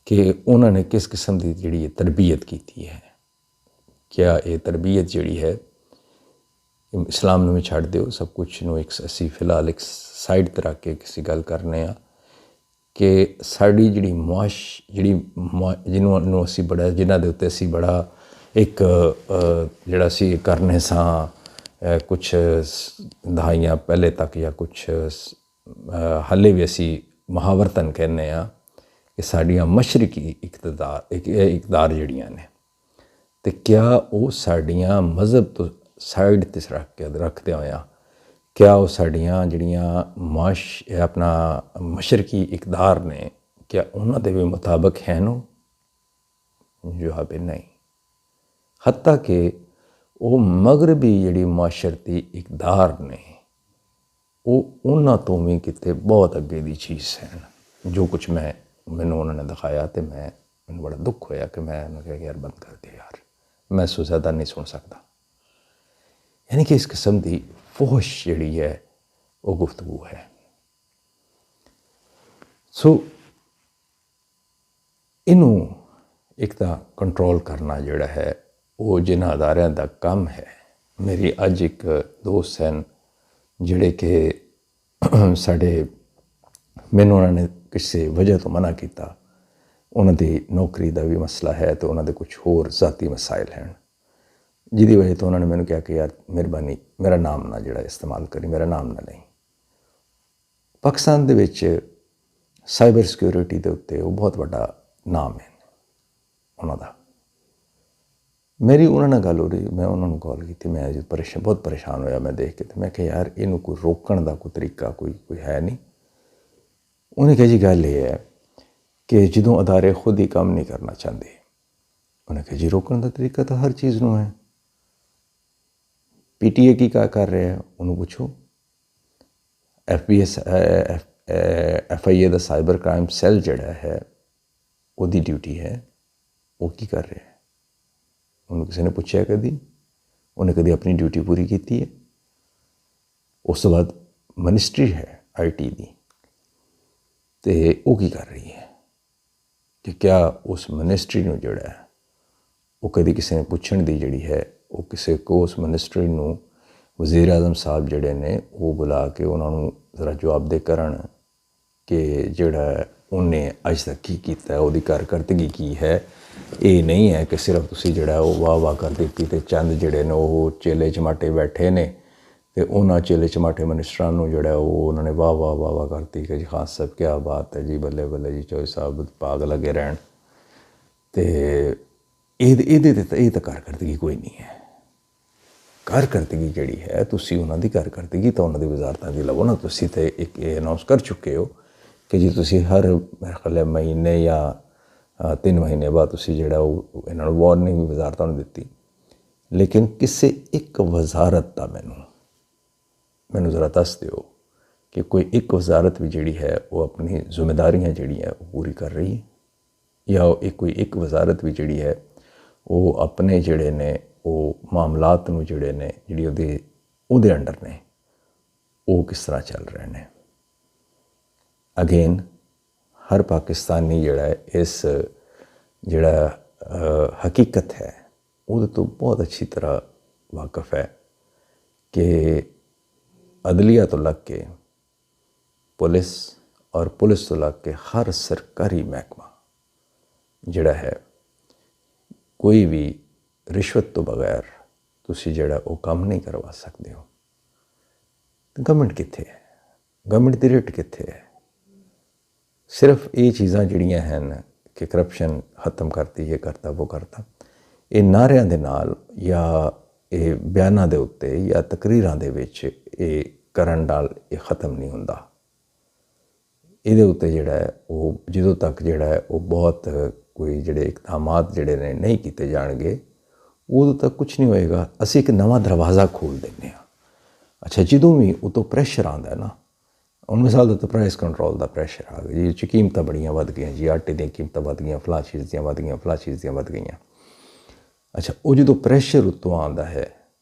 ਕਿ ਉਹਨਾਂ ਨੇ ਕਿਸ ਕਿਸਮ ਦੀ ਜਿਹੜੀ ਤਰਬੀਅਤ ਕੀਤੀ ਹੈ। ਕਿਆ ਇਹ ਤਰਬੀਅਤ ਜਿਹੜੀ ਹੈ ਇਸਲਾਮ ਨੂੰ ਵੀ ਛੱਡ ਦਿਓ, ਸਭ ਕੁਛ ਨੂੰ ਇੱਕ ਅਸੀਂ ਫਿਲਹਾਲ ਇੱਕ ਸਾਈਡ 'ਤੇ ਰੱਖ ਕੇ ਕਿਸੇ ਗੱਲ ਕਰਨੇ ਆ ਕਿ ਸਾਡੀ ਜਿਹੜੀ ਜਿਹਨੂੰ ਅਸੀਂ ਬੜਾ, ਜਿਨ੍ਹਾਂ ਦੇ ਉੱਤੇ ਅਸੀਂ ਬੜਾ एक ਜਿਹੜਾ ਸੀ ਕਰਨੇ ਸਾਂ ਕੁਛ ਦਹਾਈਆਂ ਪਹਿਲੇ ਤੱਕ ਜਾਂ ਕੁਛ ਹਾਲੇ ਵੀ ਅਸੀਂ ਮੁਹਾਵਰਤਨ ਕਹਿੰਦੇ ਹਾਂ ਕਿ ਸਾਡੀਆਂ ਮਸ਼ਰਕੀ ਇਕਦਾਰ ਜਿਹੜੀਆਂ ਨੇ ਅਤੇ ਕਿਆ ਉਹ ਸਾਡੀਆਂ ਮਜ਼ਹਬ ਤੋਂ ਸਾਈਡ 'ਤੇ ਰੱਖਦਿਆਂ ਹੋਇਆਂ ਕਿਆ ਉਹ ਸਾਡੀਆਂ ਜਿਹੜੀਆਂ ਆਪਣਾ ਮਸ਼ਰਕੀ ਇਕਦਾਰ ਨੇ ਕਿਆ ਉਹਨਾਂ ਦੇ ਵੀ ਮੁਤਾਬਕ ਹੈ ਨੂੰ ਜਵਾਬ ਨਹੀਂ। ਹੱਤਾ ਕਿ ਉਹ ਮਗਰਬੀ ਜਿਹੜੀ ਮਾਸ਼ਰਤੀ ਇਕਦਾਰ ਨੇ ਉਹ ਉਹਨਾਂ ਤੋਂ ਵੀ ਕਿਤੇ ਬਹੁਤ ਅੱਗੇ ਦੀ ਚੀਜ਼ ਹੈ। ਜੋ ਕੁਛ ਮੈਨੂੰ ਉਹਨਾਂ ਨੇ ਦਿਖਾਇਆ ਅਤੇ ਮੈਨੂੰ ਬੜਾ ਦੁੱਖ ਹੋਇਆ ਕਿ ਮੈਂ ਉਹਨਾਂ ਕਿਹਾ ਕਿ ਯਾਰ ਬੰਦ ਕਰ ਦੇ ਯਾਰ, ਮੈਂ ਇਸ ਤੋਂ ਜ਼ਿਆਦਾ ਨਹੀਂ ਸੁਣ ਸਕਦਾ। ਯਾਨੀ ਕਿ ਇਸ ਕਿਸਮ ਦੀ ਫੋਹਸ਼ ਜਿਹੜੀ ਹੈ ਉਹ ਗੁਫ਼ਤਗੂ ਹੈ। ਸੋ ਇਹਨੂੰ ਇੱਕ ਤਾਂ ਕੰਟਰੋਲ ਕਰਨਾ ਜਿਹੜਾ ਹੈ ਉਹ ਜਿਨ੍ਹਾਂ ਅਦਾਰਿਆਂ ਦਾ ਕੰਮ ਹੈ। ਮੇਰੀ ਅੱਜ ਇੱਕ ਦੋਸਤ ਹਨ ਜਿਹੜੇ ਕਿ ਮੈਨੂੰ ਉਹਨਾਂ ਨੇ ਕਿਸੇ ਵਜ੍ਹਾ ਤੋਂ ਮਨਾ ਕੀਤਾ। ਉਹਨਾਂ ਦੀ ਨੌਕਰੀ ਦਾ ਵੀ ਮਸਲਾ ਹੈ ਅਤੇ ਉਹਨਾਂ ਦੇ ਕੁਛ ਹੋਰ ਜ਼ਾਤੀ ਮਸਾਇਲ ਹਨ ਜਿਹਦੀ ਵਜ੍ਹਾ ਤੋਂ ਉਹਨਾਂ ਨੇ ਮੈਨੂੰ ਕਿਹਾ ਕਿ ਯਾਰ ਮਿਹਰਬਾਨੀ ਮੇਰਾ ਨਾਮ ਨਾ ਜਿਹੜਾ ਇਸਤੇਮਾਲ ਕਰੀ, ਮੇਰਾ ਨਾਮ ਨਾ ਲਈ। ਪਾਕਿਸਤਾਨ ਦੇ ਵਿੱਚ ਸਾਈਬਰ ਸਿਕਿਉਰਿਟੀ ਦੇ ਉੱਤੇ ਉਹ ਬਹੁਤ ਵੱਡਾ ਨਾਮ ਹੈ ਉਹਨਾਂ ਦਾ। ਮੇਰੀ ਉਹਨਾਂ ਨਾਲ ਗੱਲ ਹੋ ਰਹੀ, ਮੈਂ ਉਹਨਾਂ ਨੂੰ ਕਾਲ ਕੀਤੀ, ਮੈਂ ਬਹੁਤ ਪਰੇਸ਼ਾਨ ਹੋਇਆ ਮੈਂ ਦੇਖ ਕੇ, ਅਤੇ ਮੈਂ ਕਿਹਾ ਯਾਰ ਇਹਨੂੰ ਕੋਈ ਰੋਕਣ ਦਾ ਕੋਈ ਤਰੀਕਾ ਕੋਈ ਹੈ ਨਹੀਂ। ਉਹਨੇ ਕਿਹਾ ਜੀ ਗੱਲ ਇਹ ਹੈ ਕਿ ਜਦੋਂ ਅਦਾਰੇ ਖੁਦ ਹੀ ਕੰਮ ਨਹੀਂ ਕਰਨਾ ਚਾਹੁੰਦੇ, ਉਹਨੇ ਕਿਹਾ ਜੀ ਰੋਕਣ ਦਾ ਤਰੀਕਾ ਤਾਂ ਹਰ ਚੀਜ਼ ਨੂੰ ਹੈ। PTA ਕੀ ਕਰ ਰਿਹਾ ਉਹਨੂੰ ਪੁੱਛੋ। FIA ਦਾ ਸਾਈਬਰ ਕ੍ਰਾਈਮ ਸੈੱਲ ਜਿਹੜਾ ਹੈ ਉਹਦੀ ਡਿਊਟੀ ਹੈ, ਉਹ ਕੀ ਕਰ ਰਿਹਾ? ਉਹਨੂੰ ਕਿਸੇ ਨੇ ਪੁੱਛਿਆ ਕਦੀ? ਉਹਨੇ ਕਦੀ ਆਪਣੀ ਡਿਊਟੀ ਪੂਰੀ ਕੀਤੀ ਹੈ? ਉਸ ਤੋਂ ਬਾਅਦ ਮਿਨਿਸਟਰੀ ਹੈ IT ਦੀ, ਅਤੇ ਉਹ ਕੀ ਕਰ ਰਹੀ ਹੈ ਕਿ ਕਿਆ ਉਸ ਮਿਨਿਸਟਰੀ ਨੂੰ ਜਿਹੜਾ ਹੈ ਉਹ ਕਦੀ ਕਿਸੇ ਨੇ ਪੁੱਛਣ ਦੀ ਜਿਹੜੀ ਹੈ ਉਹ ਕਿਸੇ ਕੋ ਉਸ ਮਿਨਿਸਟਰੀ ਨੂੰ ਵਜ਼ੀਰ ਆਜ਼ਮ ਸਾਹਿਬ ਜਿਹੜੇ ਨੇ ਉਹ ਬੁਲਾ ਕੇ ਉਹਨਾਂ ਨੂੰ ਜ਼ਰਾ ਜਵਾਬਦੇਹ ਕਰਨ ਕਿ ਜਿਹੜਾ ਉਹਨੇ ਅੱਜ ਤੱਕ ਕੀ ਕੀਤਾ, ਉਹਦੀ ਕਾਰਕਰਦਗੀ ਕੀ ਹੈ। ਇਹ ਨਹੀਂ ਹੈ ਕਿ ਸਿਰਫ ਤੁਸੀਂ ਜਿਹੜਾ ਉਹ ਵਾਹ ਕਰ ਦਿੱਤੀ ਅਤੇ ਚੰਦ ਜਿਹੜੇ ਨੇ ਉਹ ਚੇਲੇ ਚਮਾਟੇ ਬੈਠੇ ਨੇ ਅਤੇ ਉਹਨਾਂ ਚੇਲੇ ਚਮਾਟੇ ਮਿਨਿਸਟਰਾਂ ਨੂੰ ਜਿਹੜਾ ਉਹ ਉਹਨਾਂ ਨੇ ਵਾਹ ਕਰਤੀ ਕਿ ਜੀ ਖਾਨ ਸਾਹਿਬ ਕਿਆ ਬਾਤ ਹੈ ਜੀ, ਬੱਲੇ ਬੱਲੇ ਜੀ, ਚੌਧਰੀ ਸਾਹਿਬ ਭਾਗ ਲੱਗੇ ਰਹਿਣ। ਅਤੇ ਇਹਦੇ 'ਤੇ ਤਾਂ ਇਹ ਤਾਂ ਕਾਰਕਰਦਗੀ ਕੋਈ ਨਹੀਂ ਹੈ। ਕਾਰਕਰਦਗੀ ਜਿਹੜੀ ਹੈ ਤੁਸੀਂ ਉਹਨਾਂ ਦੀ ਕਾਰਕਰਦਗੀ ਤਾਂ ਉਹਨਾਂ ਦੀ ਵਜ਼ਾਰਤਾਂ ਦੀ ਲਵੋ ਨਾ। ਤੁਸੀਂ ਤਾਂ ਇੱਕ ਇਹ ਅਨਾਊਂਸ ਕਰ ਚੁੱਕੇ ਹੋ ਕਿ ਜੀ ਤੁਸੀਂ ਹਰ ਮੇਰੇ ਖਿਆਲ ਮਹੀਨੇ ਜਾਂ 3 ਮਹੀਨੇ ਬਾਅਦ ਤੁਸੀਂ ਜਿਹੜਾ ਉਹ ਇਹਨਾਂ ਨੂੰ ਵਾਰਨਿੰਗ ਵੀ ਵਜ਼ਾਰਤਾਂ ਨੂੰ ਦਿੱਤੀ। ਲੇਕਿਨ ਕਿਸੇ ਇੱਕ ਵਜ਼ਾਰਤ ਦਾ ਮੈਨੂੰ ਜ਼ਰਾ ਦੱਸ ਦਿਓ ਕਿ ਕੋਈ ਇੱਕ ਵਜ਼ਾਰਤ ਵੀ ਜਿਹੜੀ ਹੈ ਉਹ ਆਪਣੀ ਜ਼ਿੰਮੇਦਾਰੀਆਂ ਜਿਹੜੀਆਂ ਉਹ ਪੂਰੀ ਕਰ ਰਹੀ ਹੈ, ਜਾਂ ਕੋਈ ਇੱਕ ਵਜ਼ਾਰਤ ਵੀ ਜਿਹੜੀ ਹੈ ਉਹ ਆਪਣੇ ਜਿਹੜੇ ਨੇ ਉਹ ਮਾਮਲਾਤ ਨੂੰ ਜਿਹੜੇ ਨੇ ਜਿਹੜੀ ਉਹਦੇ ਅੰਡਰ ਨੇ ਉਹ ਕਿਸ ਤਰ੍ਹਾਂ ਚੱਲ ਰਹੇ ਨੇ। ਅਗੇਨ ਹਰ ਪਾਕਿਸਤਾਨੀ ਜਿਹੜਾ ਹੈ ਇਸ ਜਿਹੜਾ ਹਕੀਕਤ ਹੈ ਉਹਦੇ ਤੋਂ ਬਹੁਤ ਅੱਛੀ ਤਰ੍ਹਾਂ ਵਾਕਿਫ ਹੈ ਕਿ ਅਦਲੀਆ ਤੋਂ ਲੱਗ ਕੇ ਪੁਲਿਸ ਔਰ ਪੁਲਿਸ ਤੋਂ ਲੱਗ ਕੇ ਹਰ ਸਰਕਾਰੀ ਮਹਿਕਮਾ ਜਿਹੜਾ ਹੈ ਕੋਈ ਵੀ ਰਿਸ਼ਵਤ ਤੋਂ ਬਗੈਰ ਤੁਸੀਂ ਜਿਹੜਾ ਉਹ ਕੰਮ ਨਹੀਂ ਕਰਵਾ ਸਕਦੇ ਹੋ। ਗਵਰਨਮੈਂਟ ਕਿੱਥੇ ਹੈ? ਗਵਰਨਮੈਂਟ ਦੀ ਰੇਟ ਕਿੱਥੇ ਹੈ? ਸਿਰਫ ਇਹ ਚੀਜ਼ਾਂ ਜਿਹੜੀਆਂ ਹਨ ਕਿ ਕਰਪਸ਼ਨ ਖਤਮ ਕਰਤੀ, ਇਹ ਕਰਤਾ ਉਹ ਕਰਤਾ, ਇਹ ਨਾਅਰਿਆਂ ਦੇ ਨਾਲ ਜਾਂ ਇਹ ਬਿਆਨਾਂ ਦੇ ਉੱਤੇ ਜਾਂ ਤਕਰੀਰਾਂ ਦੇ ਵਿੱਚ ਇਹ ਕਰਨ ਨਾਲ ਇਹ ਖਤਮ ਨਹੀਂ ਹੁੰਦਾ। ਇਹਦੇ ਉੱਤੇ ਜਿਹੜਾ ਹੈ ਉਹ ਜਦੋਂ ਤੱਕ ਜਿਹੜਾ ਹੈ ਉਹ ਬਹੁਤ ਕੋਈ ਜਿਹੜੇ ਇਕਦਾਮਾਤ ਜਿਹੜੇ ਨੇ ਨਹੀਂ ਕੀਤੇ ਜਾਣਗੇ ਉਦੋਂ ਤੱਕ ਕੁਛ ਨਹੀਂ ਹੋਏਗਾ। ਅਸੀਂ ਇੱਕ ਨਵਾਂ ਦਰਵਾਜ਼ਾ ਖੋਲ੍ਹ ਦਿੰਦੇ ਹਾਂ। ਅੱਛਾ, ਜਦੋਂ ਵੀ ਉਤੋਂ ਪ੍ਰੈਸ਼ਰ ਆਉਂਦਾ ਨਾ, ਹੁਣ ਮਿਸਾਲ ਦੇ ਉੱਤੇ ਪ੍ਰਾਈਸ ਕੰਟਰੋਲ ਦਾ ਪ੍ਰੈਸ਼ਰ ਆ ਗਿਆ ਜੀ, ਕੀਮਤਾਂ ਬੜੀਆਂ ਵੱਧ ਗਈਆਂ ਜੀ, ਆਟੇ ਦੀਆਂ ਕੀਮਤਾਂ ਵੱਧ ਗਈਆਂ, ਫਲਾਂ ਚੀਜ਼ ਦੀਆਂ ਵੱਧ ਗਈਆਂ, ਫਲਾਂ ਚੀਜ਼ ਦੀਆਂ ਵੱਧ ਗਈਆਂ। ਅੱਛਾ, ਉਹ ਜਦੋਂ ਪ੍ਰੈਸ਼ਰ ਉੱਤੋਂ ਆਉਂਦਾ ਹੈ,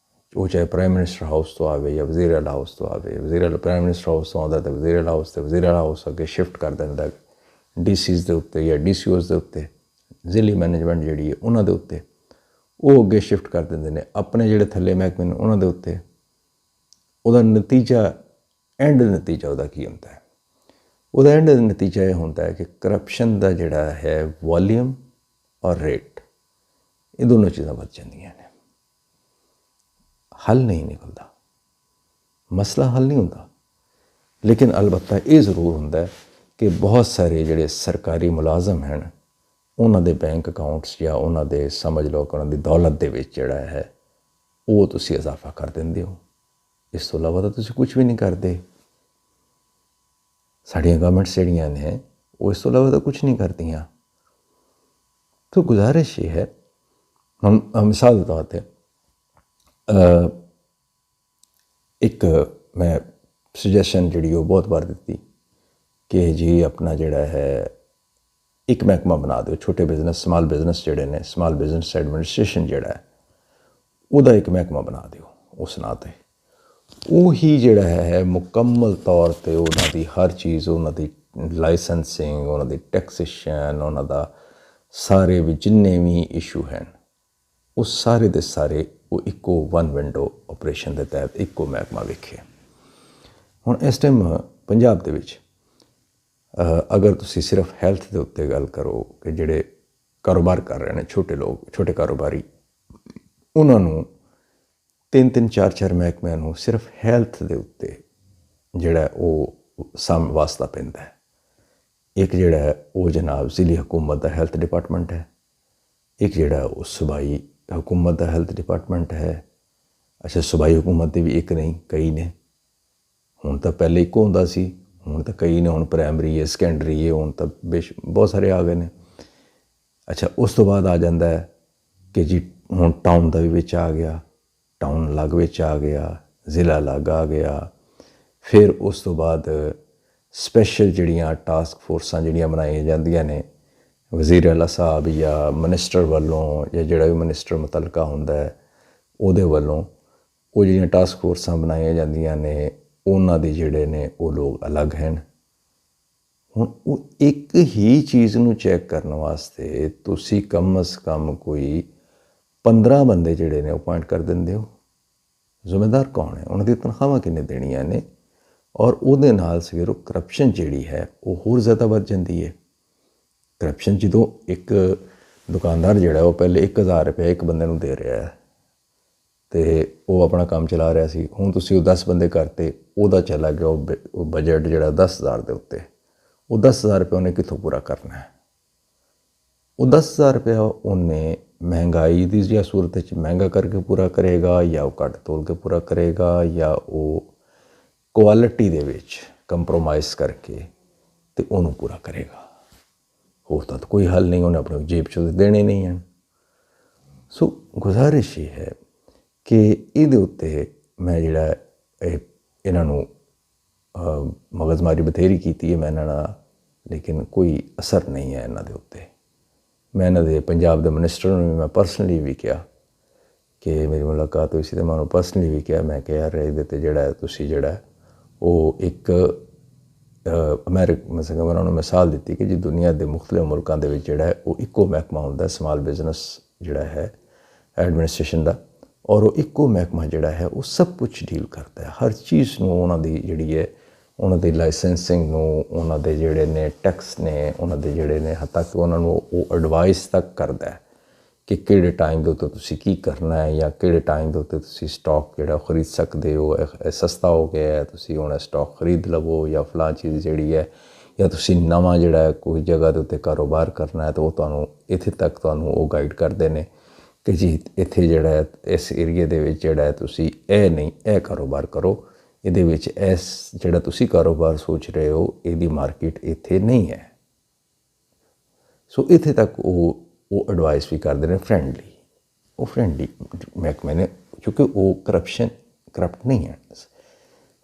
ਉਹ ਚਾਹੇ ਪ੍ਰਾਈਮ ਮਿਨਿਸਟਰ ਹਾਊਸ ਤੋਂ ਆਵੇ ਜਾਂ ਵਜ਼ੀਰ ਆਲਾ ਹਾਊਸ ਤੋਂ ਆਵੇ, ਪ੍ਰਾਈਮ ਮਿਨਿਸਟਰ ਹਾਊਸ ਤੋਂ ਆਉਂਦਾ ਤਾਂ ਵਜ਼ੀਰ ਆਲਾ ਹਾਊਸ, ਅਤੇ ਵਜ਼ੀਰ ਆਲਾ ਹਾਊਸ ਅੱਗੇ ਸ਼ਿਫਟ ਕਰ ਦਿੰਦਾ DCs ਦੇ ਉੱਤੇ ਜਾਂ DCOs ਦੇ ਉੱਤੇ, ਜ਼ਿਲ੍ਹੀ ਮੈਨੇਜਮੈਂਟ ਜਿਹੜੀ ਹੈ ਉਹਨਾਂ ਦੇ ਉੱਤੇ, ਉਹ ਅੱਗੇ ਸ਼ਿਫਟ ਕਰ ਦਿੰਦੇ ਨੇ ਆਪਣੇ ਜਿਹੜੇ ਥੱਲੇ ਮਹਿਕਮੇ ਨੇ ਉਹਨਾਂ ਦੇ ਉੱਤੇ। ਉਹਦਾ ਨਤੀਜਾ ਐਂਡ ਨਤੀਜਾ ਉਹਦਾ ਕੀ ਹੁੰਦਾ ਹੈ? ਉਹਦਾ ਐਂਡ ਨਤੀਜਾ ਇਹ ਹੁੰਦਾ ਹੈ ਕਿ ਕਰਪਸ਼ਨ ਦਾ ਜਿਹੜਾ ਹੈ ਵੋਲੀਅਮ ਔਰ ਰੇਟ, ਇਹ ਦੋਨੋਂ ਚੀਜ਼ਾਂ ਵੱਧ ਜਾਂਦੀਆਂ ਨੇ। ਹੱਲ ਨਹੀਂ ਨਿਕਲਦਾ, ਮਸਲਾ ਹੱਲ ਨਹੀਂ ਹੁੰਦਾ। ਲੇਕਿਨ ਅਲਬੱਤਾ ਇਹ ਜ਼ਰੂਰ ਹੁੰਦਾ ਕਿ ਬਹੁਤ ਸਾਰੇ ਜਿਹੜੇ ਸਰਕਾਰੀ ਮੁਲਾਜ਼ਮ ਹਨ ਉਹਨਾਂ ਦੇ ਬੈਂਕ ਅਕਾਊਂਟਸ ਜਾਂ ਉਹਨਾਂ ਦੇ ਸਮਝ ਲਓ ਕਿ ਉਹਨਾਂ ਦੀ ਦੌਲਤ ਦੇ ਵਿੱਚ ਜਿਹੜਾ ਹੈ ਉਹ ਤੁਸੀਂ ਇਜ਼ਾਫਾ ਕਰ ਦਿੰਦੇ ਹੋ। ਇਸ ਤੋਂ ਇਲਾਵਾ ਤਾਂ ਤੁਸੀਂ ਕੁਝ ਵੀ ਨਹੀਂ ਕਰਦੇ। ਸਾਡੀਆਂ ਗਵਰਨਮੈਂਟਸ ਜਿਹੜੀਆਂ ਨੇ ਉਹ ਇਸ ਤੋਂ ਇਲਾਵਾ ਤਾਂ ਕੁਝ ਨਹੀਂ ਕਰਦੀਆਂ। तो गुजारिश ये है, हम मिसाल के तौर पर एक मैं सुजैशन जी बहुत बार दी कि जी अपना जोड़ा है एक महकमा बना दो, छोटे बिजनेस स्मॉल बिजनेस जोड़े ने, स्मॉल बिजनेस एडमिनिस्ट्रेशन जोड़ा है वह एक महकमा बना दो। उस नाँ ते ही जोड़ा है मुकम्मल तौर पर उन्होंने हर चीज़, उन्होंने लाइसेंसिंग, उन्होंने टैक्सेशन, उन्होंने सारे भी जिन्ने भी इशू हैं वो सारे दे सारे वो इको वन विंडो ऑपरेशन के तहत इको महकमा वेखे। हुण इस टाइम पंजाब दे विच अगर तुसी सिर्फ हैल्थ के उत्ते गल करो कि जिहड़े कारोबार कर रहे हैं छोटे लोग, छोटे कारोबारी, उन्होंने 3-3 4-4 महकमिਆਂ ਨੂੰ सिर्फ हैल्थ के उत्ते जिहड़ा वो साम वास्ता पैंदा है। एक जिहड़ा है वो जनाब ज़िली हुकूमत का हैल्थ डिपार्टमेंट है, एक जिहड़ा वो सूबाई हुकूमत का हैल्थ डिपार्टमेंट है। अच्छा, सूबाई हुकूमत के भी एक नहीं कई ने, हुण तो पहले एक होंदा सी, हुण तो कई ने, हुण प्राइमरी है, सैकेंडरी है, हुण तो बहुत सारे आ गए ने। अच्छा, उस तो बाद आ जाता है कि जी हुण टाउन का भी विच आ गया, टाउन अलग विच आ गया, ज़िला अलग आ गया। फिर उस तो बाद स्पैशल जिहड़ियां टास्क फोर्सां जिहड़ियां बनाई जांदियां ने वज़ीर आला साहब या मिनिस्टर वालों या जिहड़ा भी मिनिस्टर मुतलका हुंदा है उहदे वालों वो जिहड़ियां टास्क फोर्सां बनाई जांदियां ने उन्हां दे जिहड़े ने वो लोग अलग हैं। हुण वो एक ही चीज़ नूं चैक करने वास्ते तुसी कम अज़ कम कोई 15 बंदे जिहड़े ने अपॉइंट कर दिंदे हो। जिम्मेदार कौन है, उन्हां दी तनख्वाहां किन्ने देणियां ने, और उहदे नाल सवेरों करप्शन जिहड़ी है वो होर ज़्यादा वध जाती है। करप्शन जो एक दुकानदार जिहड़ा वो पहले 1000 रुपया एक बंदे नूं दे रहा है तो वो अपना काम चला रहा सी, हुण तुसीं वो 10 बंदे करते, उहदा चला गया वो बजट जिहड़ा 10,000 दे उत्ते, वो 10,000 रुपया उन्हें कित्थों पूरा करना है। वो 10,000 रुपया उन्हें महंगाई की जिहा सूरत महंगा करके पूरा करेगा या वो घट तोल के पूरा करेगा या वो क्वालिटी दे विच कंप्रोमाइज़ करके तो उन्होंने पूरा करेगा। होता तो कोई हल नहीं, उन्हें अपनी जेब चो देने नहीं हैं। सो गुजारिश ये है कि इहदे उत्ते मैं जिहड़ा इन्हां नूं मगजमारी बथेरी कीती है मैं इन्हां नाल, लेकिन कोई असर नहीं है इन्हां दे उत्ते। मैं इन्हां दे पंजाब दे मिनिस्टर नूं भी मैं पर्सनली भी कहा कि मेरी मुलाकात हुई सी तो मैं उन्होंने पर्सनली भी कहा, मैं कहा यार इहदे ते जिहड़ा तुसीं जिहड़ा वो एक अमेरिका मैं उन्होंने मिसाल दी कि जी दुनिया के मुख्तलिफ मुल्कों के जोड़ा है वो इको महकमा होंदा स्मॉल बिजनेस जोड़ा है एडमिनिस्ट्रेशन का, और वो इको महकमा जोड़ा है वो सब कुछ डील करता है, हर चीज़ उन्होंने जी है उन्होंने लाइसेंसिंग उन्होंने जोड़े ने टैक्स ने उन्होंने जोड़े ने तक उन्होंने वो एडवाइस तक करता है कि किहड़े टाइम के उत्ते तुसीं की करना है या किहड़े टाइम के उत्ते तुसीं स्टॉक जिहड़ा खरीद सकते हो, सस्ता हो गया है तुसीं हुण स्टॉक खरीद लवो या फलां चीज़ जिहड़ी है, या तुसीं नवां जिहड़ा है कोई जगह के उत्ते कारोबार करना है तो वो तुहानूं इत्थे तक तुहानूं वो गाइड करते हैं कि जी इत्थे जिहड़ा है इस एरिए दे विच जिहड़ा है तुसीं नहीं यह कारोबार करो, इहदे विच इस जिहड़ा तुसीं कारोबार सोच रहे हो इहदी मार्केट इत्थे नहीं है। सो इत्थे तक वो एडवाइस भी करते हैं फ्रेंडली, वो फ्रेंडली महकमे ने, क्योंकि वो करप्ट नहीं है।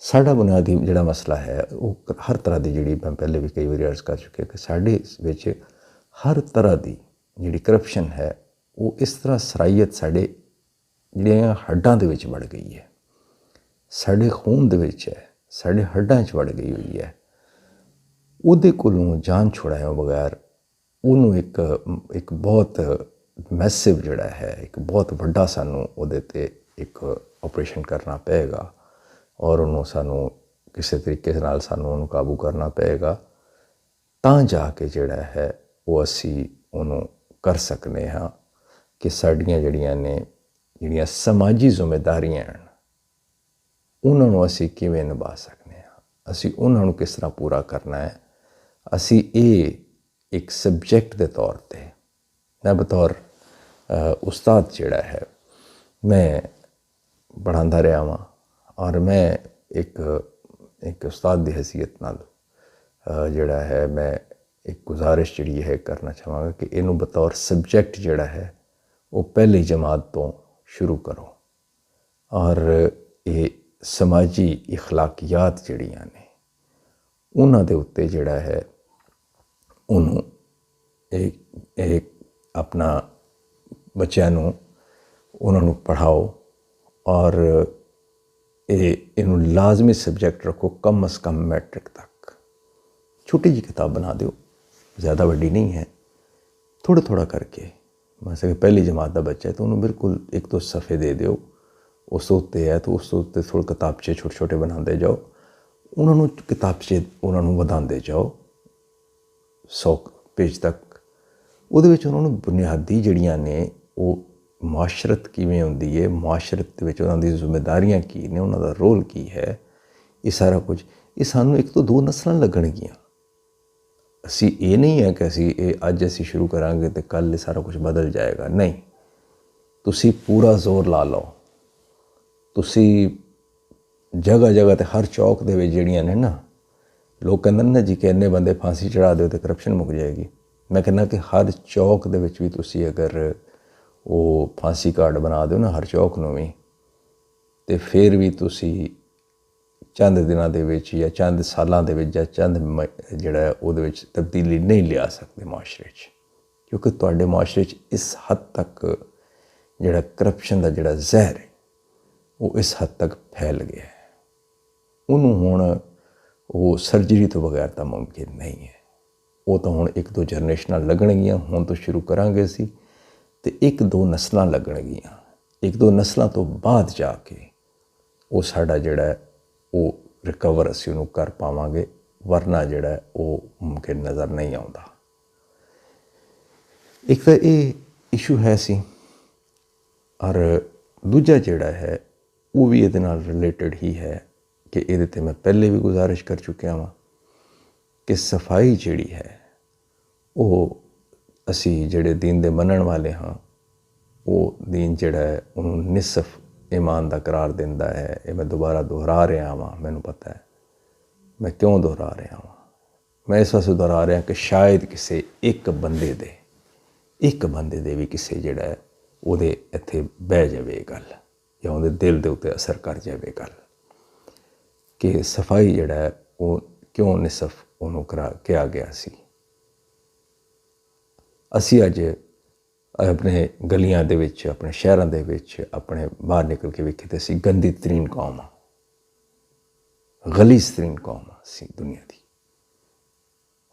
साडा बुनियादी जिहड़ा मसला है वो हर तरह की जिहड़ी मैं पहले भी कई बार अर्ज कर चुके कि साडे विच हर तरह की जिहड़ी करप्शन है वो इस तरह सराहियत साडे जिहड़ियां हड्डां दे विच वड़ गई है, साडे खून दे विच है, साडे हड्डां च वड़ गई हुई है। उहदे कोलों जान छुड़ाए बगैर ਉਹਨੂੰ एक बहुत मैसिव जिहड़ा है एक बहुत वड्डा सानू ਉਹਦੇ ते एक ऑपरेशन करना पेगा और उन्होंने सानू किसी तरीके नाल सानू उन्होंने काबू करना पेगा तां जाके जिहड़ा है वो असी उन्होंने कर सकने हाँ। कि साड़ियाँ ਜਿਹੜੀਆਂ समाजी ਜ਼ਿੰਮੇਦਾਰੀਆਂ ਹਨ ਉਹਨਾਂ ਨੂੰ ਅਸੀਂ ਕਿਵੇਂ ਨਿਭਾ ਸਕਦੇ ਹਾਂ, ਅਸੀਂ ਉਹਨਾਂ ਨੂੰ ਕਿਸ ਤਰ੍ਹਾਂ ਪੂਰਾ ਕਰਨਾ ਹੈ। ਅਸੀਂ ਇਹ ਇੱਕ ਸਬਜੈਕਟ ਦੇ ਤੌਰ 'ਤੇ ਮੈਂ ਬਤੌਰ ਉਸਤਾਦ ਜਿਹੜਾ ਹੈ ਮੈਂ ਪੜ੍ਹਾਉਂਦਾ ਰਿਹਾ ਵਾਂ ਔਰ ਮੈਂ ਇੱਕ ਉਸਤਾਦ ਦੀ ਹੈਸੀਅਤ ਨਾਲ ਜਿਹੜਾ ਹੈ ਮੈਂ ਇੱਕ ਗੁਜ਼ਾਰਿਸ਼ ਜਿਹੜੀ ਹੈ ਕਰਨਾ ਚਾਹਾਂਗਾ ਕਿ ਇਹਨੂੰ ਬਤੌਰ ਸਬਜੈਕਟ ਜਿਹੜਾ ਹੈ ਉਹ ਪਹਿਲੀ ਜਮਾਤ ਤੋਂ ਸ਼ੁਰੂ ਕਰੋ ਔਰ ਇਹ ਸਮਾਜੀ ਇਖਲਾਕੀਆਤ ਜਿਹੜੀਆਂ ਨੇ ਉਹਨਾਂ ਦੇ ਉੱਤੇ ਜਿਹੜਾ ਹੈ ਉਹਨੂੰ ਇਹ ਆਪਣਾ ਬੱਚਿਆਂ ਨੂੰ ਉਹਨਾਂ ਨੂੰ ਪੜ੍ਹਾਓ ਔਰ ਇਹਨੂੰ ਲਾਜ਼ਮੀ ਸਬਜੈਕਟ ਰੱਖੋ, ਕਮ ਅਜ਼ ਕਮ ਮੈਟ੍ਰਿਕ ਤੱਕ। ਛੋਟੀ ਜਿਹੀ ਕਿਤਾਬ ਬਣਾ ਦਿਓ, ਜ਼ਿਆਦਾ ਵੱਡੀ ਨਹੀਂ ਹੈ, ਥੋੜ੍ਹਾ ਥੋੜ੍ਹਾ ਕਰਕੇ। ਮਤਲਬ ਕਿ ਪਹਿਲੀ ਜਮਾਤ ਦਾ ਬੱਚਾ ਹੈ ਤਾਂ ਉਹਨੂੰ ਬਿਲਕੁਲ 1-2 ਸਫ਼ੇ ਦੇ ਦਿਓ, ਉਸ ਉੱਤੇ ਹੈ ਤਾਂ ਉਸ ਉੱਤੇ ਥੋੜ੍ਹੇ ਕਿਤਾਬਚੇ ਛੋਟੇ ਛੋਟੇ ਬਣਾਉਂਦੇ ਜਾਓ, ਉਹਨਾਂ ਨੂੰ ਕਿਤਾਬਚੇ ਉਹਨਾਂ ਨੂੰ ਵਧਾਉਂਦੇ ਜਾਓ 100 ਪੇਜ ਤੱਕ। ਉਹਦੇ ਵਿੱਚ ਉਹਨਾਂ ਨੂੰ ਬੁਨਿਆਦੀ ਜਿਹੜੀਆਂ ਨੇ ਉਹ ਮੁਆਸ਼ਰਤ ਕਿਵੇਂ ਹੁੰਦੀ ਹੈ, ਮੁਆਸ਼ਰਤ ਦੇ ਵਿੱਚ ਉਹਨਾਂ ਦੀ ਜ਼ਿੰਮੇਦਾਰੀਆਂ ਕੀ ਨੇ, ਉਹਨਾਂ ਦਾ ਰੋਲ ਕੀ ਹੈ, ਇਹ ਸਾਰਾ ਕੁਝ ਇਹ ਸਾਨੂੰ 1 ਤੋਂ 2 ਨਸਲਾਂ ਲੱਗਣਗੀਆਂ। ਅਸੀਂ ਇਹ ਨਹੀਂ ਹੈ ਕਿ ਅਸੀਂ ਇਹ ਅੱਜ ਅਸੀਂ ਸ਼ੁਰੂ ਕਰਾਂਗੇ ਅਤੇ ਕੱਲ੍ਹ ਇਹ ਸਾਰਾ ਕੁਝ ਬਦਲ ਜਾਏਗਾ, ਨਹੀਂ। ਤੁਸੀਂ ਪੂਰਾ ਜ਼ੋਰ ਲਾ ਲਓ, ਤੁਸੀਂ ਜਗ੍ਹਾ ਜਗ੍ਹਾ 'ਤੇ ਹਰ ਚੌਕ ਦੇ ਵਿੱਚ ਜਿਹੜੀਆਂ ਨੇ ਨਾ, ਲੋਕ ਕਹਿੰਦੇ ਨੇ ਨਾ ਜੀ ਕਿ ਇੰਨੇ ਬੰਦੇ ਫਾਂਸੀ ਚੜ੍ਹਾ ਦਿਓ ਅਤੇ ਕਰਪਸ਼ਨ ਮੁੱਕ ਜਾਏਗੀ। ਮੈਂ ਕਹਿੰਦਾ ਕਿ ਹਰ ਚੌਕ ਦੇ ਵਿੱਚ ਵੀ ਤੁਸੀਂ ਅਗਰ ਉਹ ਫਾਂਸੀ ਕਾਰਡ ਬਣਾ ਦਿਓ ਨਾ ਹਰ ਚੌਕ ਨੂੰ ਵੀ, ਅਤੇ ਫਿਰ ਵੀ ਤੁਸੀਂ ਚੰਦ ਦਿਨਾਂ ਦੇ ਵਿੱਚ ਜਾਂ ਚੰਦ ਸਾਲਾਂ ਦੇ ਵਿੱਚ ਜਾਂ ਚੰਦ ਜਿਹੜਾ ਉਹਦੇ ਵਿੱਚ ਤਬਦੀਲੀ ਨਹੀਂ ਲਿਆ ਸਕਦੇ ਮੁਆਸ਼ਰੇ 'ਚ, ਕਿਉਂਕਿ ਤੁਹਾਡੇ ਮੁਆਸ਼ਰੇ 'ਚ ਇਸ ਹੱਦ ਤੱਕ ਜਿਹੜਾ ਕਰਪਸ਼ਨ ਦਾ ਜਿਹੜਾ ਜ਼ਹਿਰ ਹੈ ਉਹ ਇਸ ਹੱਦ ਤੱਕ ਫੈਲ ਗਿਆ ਹੈ। ਉਹਨੂੰ ਹੁਣ ਉਹ ਸਰਜਰੀ ਤੋਂ ਬਗੈਰ ਤਾਂ ਮੁਮਕਿਨ ਨਹੀਂ ਹੈ। ਉਹ ਤਾਂ ਹੁਣ 1-2 ਜਨਰੇਸ਼ਨਾਂ ਲੱਗਣਗੀਆਂ, ਹੁਣ ਤੋਂ ਸ਼ੁਰੂ ਕਰਾਂਗੇ ਅਸੀਂ, ਅਤੇ 1-2 ਨਸਲਾਂ ਲੱਗਣਗੀਆਂ। 1-2 ਨਸਲਾਂ ਤੋਂ ਬਾਅਦ ਜਾ ਕੇ ਉਹ ਸਾਡਾ ਜਿਹੜਾ ਉਹ ਰਿਕਵਰ ਅਸੀਂ ਉਹਨੂੰ ਕਰ ਪਾਵਾਂਗੇ, ਵਰਨਾ ਜਿਹੜਾ ਉਹ ਮੁਮਕਿਨ ਨਜ਼ਰ ਨਹੀਂ ਆਉਂਦਾ। ਇੱਕ ਤਾਂ ਇਹ ਇਸ਼ੂ ਹੈ ਸੀ, ਔਰ ਦੂਜਾ ਜਿਹੜਾ ਹੈ ਉਹ ਵੀ ਇਹਦੇ ਨਾਲ ਰਿਲੇਟਡ ਹੀ ਹੈ ਕਿ ਇਹਦੇ 'ਤੇ ਮੈਂ ਪਹਿਲੇ ਵੀ ਗੁਜ਼ਾਰਿਸ਼ ਕਰ ਚੁੱਕਿਆ ਵਾਂ ਕਿ ਸਫਾਈ ਜਿਹੜੀ ਹੈ ਉਹ ਅਸੀਂ ਜਿਹੜੇ ਦੀਨ ਦੇ ਮੰਨਣ ਵਾਲੇ ਹਾਂ, ਉਹ ਦੀਨ ਜਿਹੜਾ ਹੈ ਉਹਨੂੰ ਨਿਸਫ ਈਮਾਨ ਦਾ ਕਰਾਰ ਦਿੰਦਾ ਹੈ। ਇਹ ਮੈਂ ਦੁਬਾਰਾ ਦੁਹਰਾ ਰਿਹਾ ਵਾਂ, ਮੈਨੂੰ ਪਤਾ ਹੈ ਮੈਂ ਕਿਉਂ ਦੁਹਰਾ ਰਿਹਾ ਵਾਂ। ਮੈਂ ਇਸ ਵਾਸਤੇ ਦੁਹਰਾ ਰਿਹਾ ਕਿ ਸ਼ਾਇਦ ਕਿਸੇ ਇੱਕ ਬੰਦੇ ਦੇ ਵੀ ਕਿਸੇ ਜਿਹੜਾ ਹੈ ਉਹਦੇ ਇੱਥੇ ਬਹਿ ਜਾਵੇ ਗੱਲ, ਜਾਂ ਉਹਦੇ ਦਿਲ ਦੇ ਉੱਤੇ ਅਸਰ ਕਰ ਜਾਵੇ ਗੱਲ ਕਿ ਸਫਾਈ ਜਿਹੜਾ ਹੈ ਉਹ ਕਿਉਂ ਨਿਸਫ ਉਹਨੂੰ ਕਿਹਾ ਗਿਆ ਸੀ। ਅਸੀਂ ਅੱਜ ਆਪਣੇ ਗਲੀਆਂ ਦੇ ਵਿੱਚ, ਆਪਣੇ ਸ਼ਹਿਰਾਂ ਦੇ ਵਿੱਚ, ਆਪਣੇ ਬਾਹਰ ਨਿਕਲ ਕੇ ਵੇਖੀਏ ਤਾਂ ਅਸੀਂ ਗੰਦੀ ਤਰੀਨ ਕੌਮ ਹਾਂ, ਗਲੀਜ਼ ਤਰੀਨ ਕੌਮ ਹਾਂ ਅਸੀਂ ਦੁਨੀਆ ਦੀ।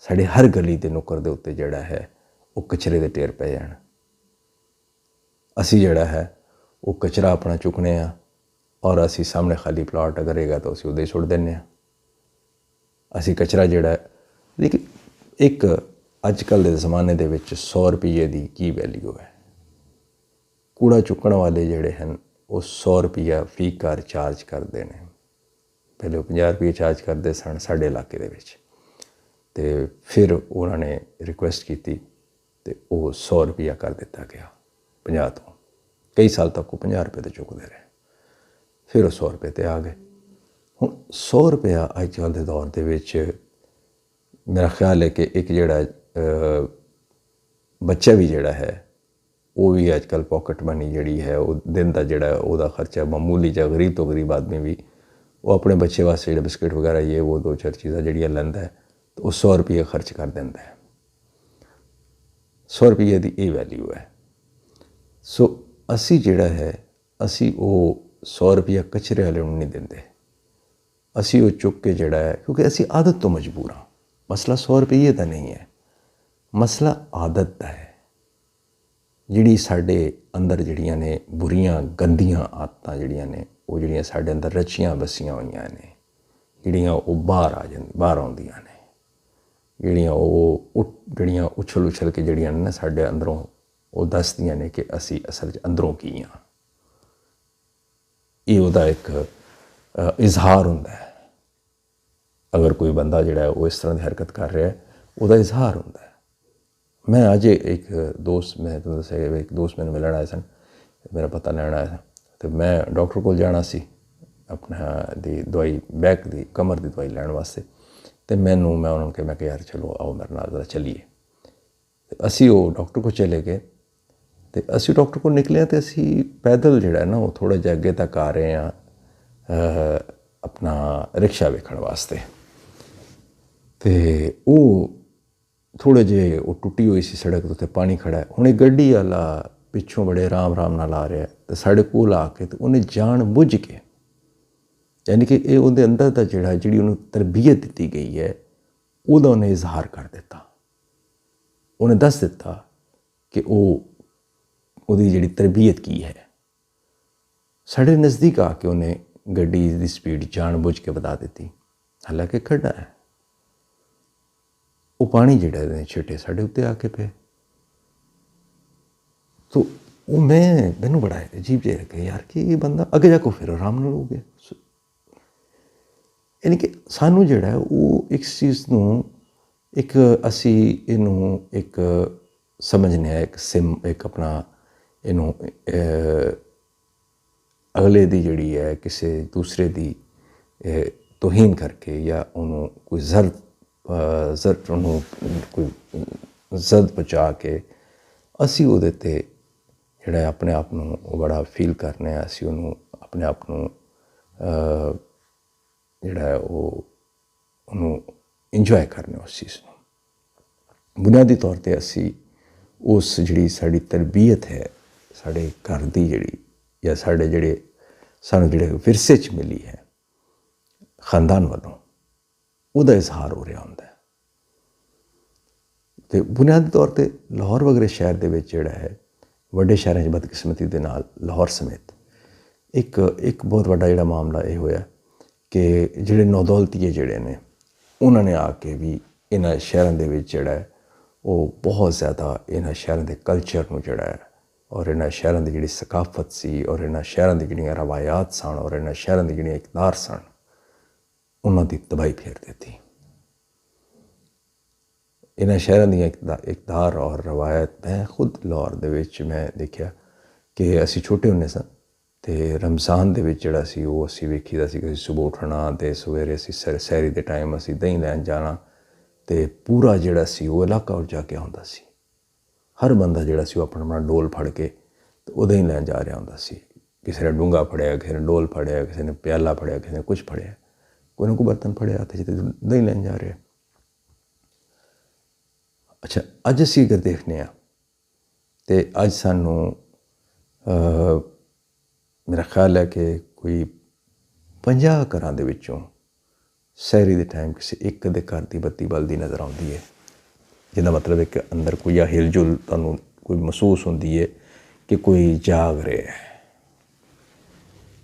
ਸਾਡੇ ਹਰ ਗਲੀ ਦੇ ਨੁੱਕਰ ਦੇ ਉੱਤੇ ਜਿਹੜਾ ਹੈ ਉਹ ਕਚਰੇ ਦੇ ਢੇਰ ਪਏ ਜਾਣ। ਅਸੀਂ ਜਿਹੜਾ ਹੈ ਉਹ ਕਚਰਾ ਆਪਣਾ ਚੁੱਕਣੇ ਆ ਔਰ ਅਸੀਂ ਸਾਹਮਣੇ ਖਾਲੀ ਪਲਾਟ ਅਗਰ ਹੈਗਾ ਤਾਂ ਅਸੀਂ ਉਹਦੇ ਸੁੱਟ ਦਿੰਦੇ ਹਾਂ। ਅਸੀਂ ਕਚਰਾ ਜਿਹੜਾ ਹੈ, ਲੇਕਿਨ ਇੱਕ ਅੱਜ ਕੱਲ੍ਹ ਦੇ ਜ਼ਮਾਨੇ ਦੇ ਵਿੱਚ 100 ਰੁਪਈਏ ਦੀ ਕੀ ਵੈਲਿਊ ਹੈ। ਕੂੜਾ ਚੁੱਕਣ ਵਾਲੇ ਜਿਹੜੇ ਹਨ ਉਹ 100 ਰੁਪਈਆ ਫੀ ਘਰ ਚਾਰਜ ਕਰਦੇ ਨੇ। ਪਹਿਲੇ ਉਹ 50 ਰੁਪਈਏ ਚਾਰਜ ਕਰਦੇ ਸਨ ਸਾਡੇ ਇਲਾਕੇ ਦੇ ਵਿੱਚ, ਅਤੇ ਫਿਰ ਉਹਨਾਂ ਨੇ ਰਿਕੁਐਸਟ ਕੀਤੀ ਅਤੇ ਉਹ 100 ਰੁਪਈਆ ਕਰ ਦਿੱਤਾ ਗਿਆ 50 ਤੋਂ। ਕਈ ਸਾਲ ਤੱਕ ਉਹ 50 ਰੁਪਏ 'ਤੇ ਚੁੱਕਦੇ ਰਹੇ, ਫਿਰ ਉਹ 100 ਰੁਪਏ 'ਤੇ ਆ ਗਏ। ਹੁਣ 100 ਰੁਪਇਆ ਅੱਜ ਕੱਲ੍ਹ ਦੇ ਦੌਰ ਦੇ ਵਿੱਚ ਮੇਰਾ ਖਿਆਲ ਹੈ ਕਿ ਇੱਕ ਜਿਹੜਾ ਬੱਚਾ ਵੀ ਜਿਹੜਾ ਹੈ ਉਹ ਵੀ ਅੱਜ ਕੱਲ੍ਹ ਪੋਕਟ ਮਨੀ ਜਿਹੜੀ ਹੈ ਉਹ ਦਿਨ ਦਾ ਜਿਹੜਾ ਉਹਦਾ ਖਰਚਾ ਮਾਮੂਲੀ ਜਾਂ ਗਰੀਬ ਤੋਂ ਗਰੀਬ ਆਦਮੀ ਵੀ ਉਹ ਆਪਣੇ ਬੱਚੇ ਵਾਸਤੇ ਜਿਹੜੇ ਬਿਸਕਿਟ ਵਗੈਰਾ ਇਹ ਉਹ 2-4 ਚੀਜ਼ਾਂ ਜਿਹੜੀਆਂ ਲੈਂਦਾ ਹੈ ਤਾਂ ਉਹ 100 ਰੁਪਏ ਖਰਚ ਕਰ ਦਿੰਦਾ ਹੈ। 100 ਰੁਪਏ ਦੀ ਇਹ ਵੈਲਿਊ ਹੈ। ਸੋ ਅਸੀਂ ਜਿਹੜਾ ਹੈ ਅਸੀਂ ਉਹ 100 ਰੁਪਇਆ ਕਚਰੇ ਵਾਲੇ ਨੂੰ ਨਹੀਂ ਦਿੰਦੇ, ਅਸੀਂ ਉਹ ਚੁੱਕ ਕੇ ਜਿਹੜਾ ਹੈ, ਕਿਉਂਕਿ ਅਸੀਂ ਆਦਤ ਤੋਂ ਮਜਬੂਰ ਹਾਂ। ਮਸਲਾ 100 ਰੁਪਈਏ ਦਾ ਨਹੀਂ ਹੈ, ਮਸਲਾ ਆਦਤ ਦਾ ਹੈ। ਜਿਹੜੀ ਸਾਡੇ ਅੰਦਰ ਜਿਹੜੀਆਂ ਨੇ ਬੁਰੀਆਂ ਗੰਦੀਆਂ ਆਦਤਾਂ ਜਿਹੜੀਆਂ ਨੇ ਉਹ ਜਿਹੜੀਆਂ ਸਾਡੇ ਅੰਦਰ ਰਚੀਆਂ ਵਸੀਆਂ ਹੋਈਆਂ ਨੇ, ਜਿਹੜੀਆਂ ਉਹ ਬਾਹਰ ਆਉਂਦੀਆਂ ਨੇ, ਜਿਹੜੀਆਂ ਉਛਲ ਕੇ ਜਿਹੜੀਆਂ ਨੇ ਨਾ ਸਾਡੇ ਅੰਦਰੋਂ ਉਹ ਦੱਸਦੀਆਂ ਨੇ ਕਿ ਅਸੀਂ ਅਸਲ 'ਚ ਅੰਦਰੋਂ ਕੀ ਹਾਂ। ਇਹ ਉਹਦਾ ਇੱਕ ਇਜ਼ਹਾਰ ਹੁੰਦਾ ਹੈ। ਅਗਰ ਕੋਈ ਬੰਦਾ ਜਿਹੜਾ ਉਹ ਇਸ ਤਰ੍ਹਾਂ ਦੀ ਹਰਕਤ ਕਰ ਰਿਹਾ ਉਹਦਾ ਇਜ਼ਹਾਰ ਹੁੰਦਾ ਹੈ। ਮੈਂ ਅੱਜ ਇੱਕ ਦੋਸਤ, ਮੈਂ ਤੁਹਾਨੂੰ ਦੱਸਿਆ ਕਿ ਇੱਕ ਦੋਸਤ ਮੈਨੂੰ ਮਿਲਣ ਆਏ ਸਨ, ਮੇਰਾ ਪਤਾ ਲੈਣ ਆਇਆ ਅਤੇ ਮੈਂ ਡਾਕਟਰ ਕੋਲ ਜਾਣਾ ਸੀ ਆਪਣਾ ਦੀ ਦਵਾਈ, ਬੈਕ ਦੀ, ਕਮਰ ਦੀ ਦਵਾਈ ਲੈਣ ਵਾਸਤੇ। ਅਤੇ ਮੈਂ ਉਹਨਾਂ ਨੂੰ ਕਿਹਾ, ਮੈਂ ਕਿਹਾ ਯਾਰ ਚਲੋ ਆਓ ਮੇਰੇ ਨਾਲ ਜ਼ਰਾ ਚੱਲੀਏ। ਅਤੇ ਅਸੀਂ ਉਹ ਡਾਕਟਰ ਕੋਲ ਚਲੇ ਗਏ ਅਤੇ ਅਸੀਂ ਡਾਕਟਰ ਕੋਲ ਨਿਕਲੇ ਅਤੇ ਅਸੀਂ ਪੈਦਲ ਜਿਹੜਾ ਨਾ ਉਹ ਥੋੜ੍ਹਾ ਜਿਹਾ ਅੱਗੇ ਤੱਕ ਆ ਰਹੇ ਹਾਂ ਆਪਣਾ ਰਿਕਸ਼ਾ ਵੇਖਣ ਵਾਸਤੇ। ਅਤੇ ਉਹ ਥੋੜ੍ਹੇ ਜਿਹੇ ਉਹ ਟੁੱਟੀ ਹੋਈ ਸੀ ਸੜਕ, ਉੱਤੇ ਪਾਣੀ ਖੜ੍ਹਾ ਹੈ। ਹੁਣ ਇਹ ਗੱਡੀ ਵਾਲਾ ਪਿੱਛੋਂ ਬੜੇ ਆਰਾਮ ਨਾਲ ਆ ਰਿਹਾ ਅਤੇ ਸਾਡੇ ਕੋਲ ਆ ਕੇ ਅਤੇ ਉਹਨੇ ਜਾਣ ਬੁੱਝ ਕੇ, ਯਾਨੀ ਕਿ ਇਹ ਉਹਦੇ ਅੰਦਰ ਦਾ ਜਿਹੜੀ ਉਹਨੂੰ ਤਰਬੀਅਤ ਦਿੱਤੀ ਗਈ ਹੈ ਉਹਦਾ ਉਹਨੇ ਇਜ਼ਹਾਰ ਕਰ ਦਿੱਤਾ। ਉਹਨੇ ਦੱਸ ਦਿੱਤਾ ਕਿ ਉਹਦੀ ਜਿਹੜੀ ਤਰਬੀਅਤ ਕੀ ਹੈ। ਸਾਡੇ ਨਜ਼ਦੀਕ ਆ ਕੇ ਉਹਨੇ ਗੱਡੀ ਦੀ ਸਪੀਡ ਜਾਣ ਬੁੱਝ ਕੇ ਵਧਾ ਦਿੱਤੀ, ਹਾਲਾਂਕਿ ਖੜ੍ਹਾ ਹੈ। ਉਹ ਪਾਣੀ ਜਿਹੜਾ ਨੇ ਛਿੱਟੇ ਸਾਡੇ ਉੱਤੇ ਆ ਕੇ ਪਏ। ਤੋ ਉਹ ਮੈਨੂੰ ਬੜਾ ਅਜੀਬ ਜਿਹਾ ਲੱਗਿਆ ਯਾਰ ਕਿ ਇਹ ਬੰਦਾ ਅੱਗੇ ਜਾ ਕੇ ਫਿਰ ਆਰਾਮ ਨਾਲ ਹੋ ਗਿਆ। ਯਾਨੀ ਕਿ ਸਾਨੂੰ ਜਿਹੜਾ ਉਹ ਇਸ ਚੀਜ਼ ਨੂੰ ਅਸੀਂ ਇਹਨੂੰ ਇੱਕ ਸਮਝਦੇ ਹਾਂ, ਇੱਕ ਆਪਣਾ ਇਹਨੂੰ ਅਗਲੇ ਦੀ ਜਿਹੜੀ ਹੈ ਕਿਸੇ ਦੂਸਰੇ ਦੀ ਤੋਹੀਨ ਕਰਕੇ ਜਾਂ ਉਹਨੂੰ ਕੋਈ ਉਹਨੂੰ ਕੋਈ ਜ਼ਦ ਪਹੁੰਚਾ ਕੇ ਅਸੀਂ ਉਹਦੇ 'ਤੇ ਜਿਹੜਾ ਆਪਣੇ ਆਪ ਨੂੰ ਉਹ ਬੜਾ ਫੀਲ ਕਰਨੇ ਹਾਂ। ਅਸੀਂ ਉਹਨੂੰ ਆਪਣੇ ਆਪ ਨੂੰ ਜਿਹੜਾ ਉਹਨੂੰ ਇੰਜੋਏ ਕਰਨੇ ਉਸ ਚੀਜ਼ ਨੂੰ। ਬੁਨਿਆਦੀ ਤੌਰ 'ਤੇ ਅਸੀਂ ਉਸ ਜਿਹੜੀ ਸਾਡੀ ਤਰਬੀਅਤ ਹੈ ਸਾਡੇ ਘਰ ਦੀ ਜਿਹੜੀ, ਜਾਂ ਸਾਡੇ ਸਾਨੂੰ ਵਿਰਸੇ 'ਚ ਮਿਲੀ ਹੈ ਖਾਨਦਾਨ ਵੱਲੋਂ, ਉਹਦਾ ਇਜ਼ਹਾਰ ਹੋ ਰਿਹਾ ਹੁੰਦਾ ਹੈ। ਅਤੇ ਬੁਨਿਆਦੀ ਤੌਰ 'ਤੇ ਲਾਹੌਰ ਵਗੈਰਾ ਸ਼ਹਿਰ ਦੇ ਵਿੱਚ ਜਿਹੜਾ ਹੈ, ਵੱਡੇ ਸ਼ਹਿਰਾਂ 'ਚ ਬਦਕਿਸਮਤੀ ਦੇ ਨਾਲ ਲਾਹੌਰ ਸਮੇਤ ਇੱਕ ਬਹੁਤ ਵੱਡਾ ਜਿਹੜਾ ਮਾਮਲਾ ਇਹ ਹੋਇਆ ਕਿ ਜਿਹੜੇ ਨੌਦੌਲਤੀਏ ਜਿਹੜੇ ਨੇ ਉਹਨਾਂ ਨੇ ਆ ਕੇ ਵੀ ਇਹਨਾਂ ਸ਼ਹਿਰਾਂ ਦੇ ਵਿੱਚ ਜਿਹੜਾ ਹੈ ਉਹ ਬਹੁਤ ਜ਼ਿਆਦਾ ਇਹਨਾਂ ਸ਼ਹਿਰਾਂ ਦੇ ਕਲਚਰ ਨੂੰ ਜਿਹੜਾ ਹੈ ਔਰ ਇਹਨਾਂ ਸ਼ਹਿਰਾਂ ਦੀ ਜਿਹੜੀ ਸਕਾਫਤ ਸੀ ਔਰ ਇਹਨਾਂ ਸ਼ਹਿਰਾਂ ਦੀ ਜਿਹੜੀਆਂ ਰਵਾਇਤ ਸਨ ਔਰ ਇਹਨਾਂ ਸ਼ਹਿਰਾਂ ਦੀ ਜਿਹੜੀਆਂ ਇਕਦਾਰ ਸਨ, ਉਹਨਾਂ ਦੀ ਤਬਾਹੀ ਫੇਰ ਦਿੱਤੀ। ਇਹਨਾਂ ਸ਼ਹਿਰਾਂ ਦੀਆਂ ਇਕਦਾਰ ਔਰ ਰਵਾਇਤ, ਮੈਂ ਖੁਦ ਲਾਹੌਰ ਦੇ ਵਿੱਚ ਮੈਂ ਦੇਖਿਆ ਕਿ ਅਸੀਂ ਛੋਟੇ ਹੁੰਦੇ ਸਾਂ ਅਤੇ ਰਮਜ਼ਾਨ ਦੇ ਵਿੱਚ ਜਿਹੜਾ ਸੀ ਉਹ ਅਸੀਂ ਵੇਖੀਦਾ ਸੀ ਕਿ ਅਸੀਂ ਸੁਬਹ ਉੱਠਣਾ ਅਤੇ ਸਵੇਰੇ ਅਸੀਂ ਸੈਰੀ ਦੇ ਟਾਈਮ ਅਸੀਂ ਦਹੀਂ ਲੈਣ ਜਾਣਾ ਅਤੇ ਪੂਰਾ ਜਿਹੜਾ ਸੀ ਉਹ ਇਲਾਕਾ ਉੱਠ ਜਾ ਕੇ ਆਉਂਦਾ ਸੀ। ਹਰ ਬੰਦਾ ਜਿਹੜਾ ਸੀ ਉਹ ਆਪਣਾ ਡੋਲ ਫੜ ਕੇ ਅਤੇ ਉਹ ਦਹੀਂ ਲੈਣ ਜਾ ਰਿਹਾ ਹੁੰਦਾ ਸੀ। ਕਿਸੇ ਨੇ ਡੂੰਘਾ ਫੜਿਆ, ਕਿਸੇ ਨੇ ਡੋਲ ਫੜਿਆ, ਕਿਸੇ ਨੇ ਪਿਆਲਾ ਫੜਿਆ, ਕਿਸੇ ਨੇ ਕੁਛ ਫੜਿਆ, ਕੋਈ ਨਾ ਕੋਈ ਬਰਤਨ ਫੜਿਆ ਅਤੇ ਜਿੱਥੇ ਦਹੀਂ ਲੈਣ ਜਾ ਰਿਹਾ। ਅੱਛਾ, ਅੱਜ ਅਸੀਂ ਅਗਰ ਦੇਖਦੇ ਹਾਂ ਅਤੇ ਅੱਜ ਸਾਨੂੰ ਮੇਰਾ ਖਿਆਲ ਹੈ ਕਿ ਕੋਈ 50 ਘਰਾਂ ਦੇ ਵਿੱਚੋਂ ਸਹਿਰੀ ਦੇ ਟਾਈਮ ਕਿਸੇ ਇੱਕ ਦੇ ਘਰ ਦੀ ਬੱਤੀ ਬਲਦੀ ਨਜ਼ਰ ਆਉਂਦੀ ਹੈ, ਜਿਹਦਾ ਮਤਲਬ ਹੈ ਕਿ ਅੰਦਰ ਕੋਈ ਜਾਂ ਹਿਲਜੁਲ ਤੁਹਾਨੂੰ ਕੋਈ ਮਹਿਸੂਸ ਹੁੰਦੀ ਹੈ ਕਿ ਕੋਈ ਜਾਗ ਰਿਹਾ ਹੈ।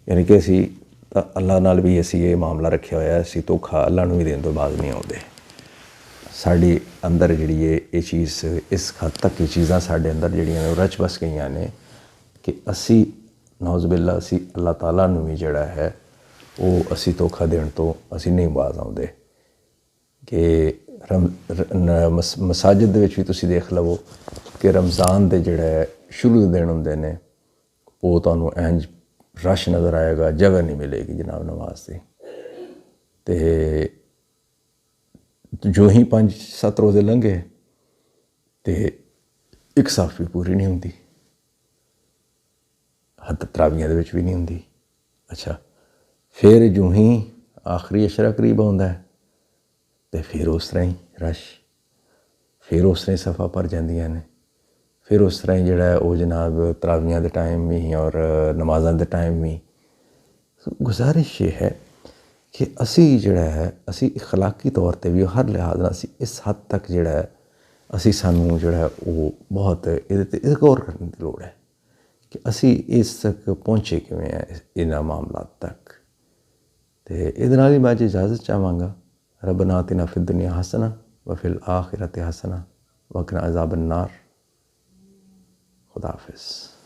ਯਾਨੀ ਕਿ ਅਸੀਂ ਤਾਂ ਅੱਲਾ ਨਾਲ ਵੀ ਅਸੀਂ ਇਹ ਮਾਮਲਾ ਰੱਖਿਆ ਹੋਇਆ, ਅਸੀਂ ਧੋਖਾ ਅੱਲਾ ਨੂੰ ਵੀ ਦੇਣ ਤੋਂ ਬਾਅਦ ਨਹੀਂ ਆਉਂਦੇ। ਸਾਡੀ ਅੰਦਰ ਜਿਹੜੀ ਇਹ ਚੀਜ਼, ਇਸ ਹੱਦ ਤੱਕ ਇਹ ਚੀਜ਼ਾਂ ਸਾਡੇ ਅੰਦਰ ਜਿਹੜੀਆਂ ਨੇ ਉਹ ਰਚ ਬਸ ਗਈਆਂ ਨੇ ਕਿ ਅਸੀਂ ਨੌਜ਼ੁਬਿਲlah ਅਸੀਂ ਅੱਲਾਹ ਤਾਲਾ ਨੂੰ ਵੀ ਜਿਹੜਾ ਹੈ ਉਹ ਅਸੀਂ ਧੋਖਾ ਦੇਣ ਤੋਂ ਅਸੀਂ ਨਹੀਂ ਬਾਜ਼ ਆਉਂਦੇ। ਕਿ ਮਸਾਜਿਦ ਦੇ ਵਿੱਚ ਵੀ ਤੁਸੀਂ ਦੇਖ ਲਵੋ ਕਿ ਰਮਜ਼ਾਨ ਦੇ ਜਿਹੜਾ ਸ਼ੁਰੂ ਦੇ ਦਿਨ ਹੁੰਦੇ ਨੇ ਉਹ ਤੁਹਾਨੂੰ ਇੰਝ ਰਸ਼ ਨਜ਼ਰ ਆਏਗਾ, ਜਗ੍ਹਾ ਨਹੀਂ ਮਿਲੇਗੀ ਜਨਾਬ ਨਮਾਜ਼ ਦੀ। ਅਤੇ ਜੋ ਹੀ 5-7 ਰੋਜ਼ੇ ਲੰਘੇ ਅਤੇ ਇੱਕ ਸਾਫ ਵੀ ਪੂਰੀ ਨਹੀਂ ਹੁੰਦੀ, ਹੱਦ ਤਰਾਵੀਆਂ ਦੇ ਵਿੱਚ ਵੀ ਨਹੀਂ ਹੁੰਦੀ। ਅੱਛਾ, ਫਿਰ ਜੋ ਹੀ ਆਖਰੀ ਅਸ਼ਰਾ ਕਰੀਬ ਆਉਂਦਾ ਹੈ ਅਤੇ ਫਿਰ ਉਸ ਤਰ੍ਹਾਂ ਹੀ ਰਸ਼, ਫਿਰ ਉਸ ਤਰ੍ਹਾਂ ਹੀ ਸਫਾ ਭਰ ਜਾਂਦੀਆਂ ਨੇ, ਫਿਰ ਉਸ ਤਰ੍ਹਾਂ ਹੀ ਜਿਹੜਾ ਉਹ ਜਨਾਬ ਤਰਾਵੀਆਂ ਦੇ ਟਾਈਮ ਵੀ ਔਰ ਨਮਾਜ਼ਾਂ ਦੇ ਟਾਈਮ ਵੀ। ਗੁਜ਼ਾਰਿਸ਼ ਇਹ ਹੈ ਕਿ ਅਸੀਂ ਜਿਹੜਾ ਹੈ ਅਸੀਂ ਅਖਲਾਕੀ ਤੌਰ 'ਤੇ ਵੀ ਹਰ ਲਿਹਾਜ਼ ਨਾਲ ਅਸੀਂ ਇਸ ਹੱਦ ਤੱਕ ਜਿਹੜਾ ਹੈ ਸਾਨੂੰ ਜਿਹੜਾ ਉਹ ਬਹੁਤ ਇਹਦੇ 'ਤੇ ਗੌਰ ਕਰਨ ਦੀ ਲੋੜ ਹੈ ਕਿ ਅਸੀਂ ਇਸ ਤੱਕ ਪਹੁੰਚੇ ਕਿਵੇਂ ਹੈ ਇਹਨਾਂ ਮਾਮਲਾਤ ਤੱਕ। ਅਤੇ ਇਹਦੇ ਨਾਲ ਹੀ ਮੈਂ ਅੱਜ ਇਜਾਜ਼ਤ ਚਾਹਾਂਗਾ। ਰੱਬਨਾ ਆਤਿਨਾ ਫਿ ਦੁਨੀਆ ਹਸਨਾ व फिल आखिरत हसना वक़िना अज़ाबन नार। खुदा हाफिज़।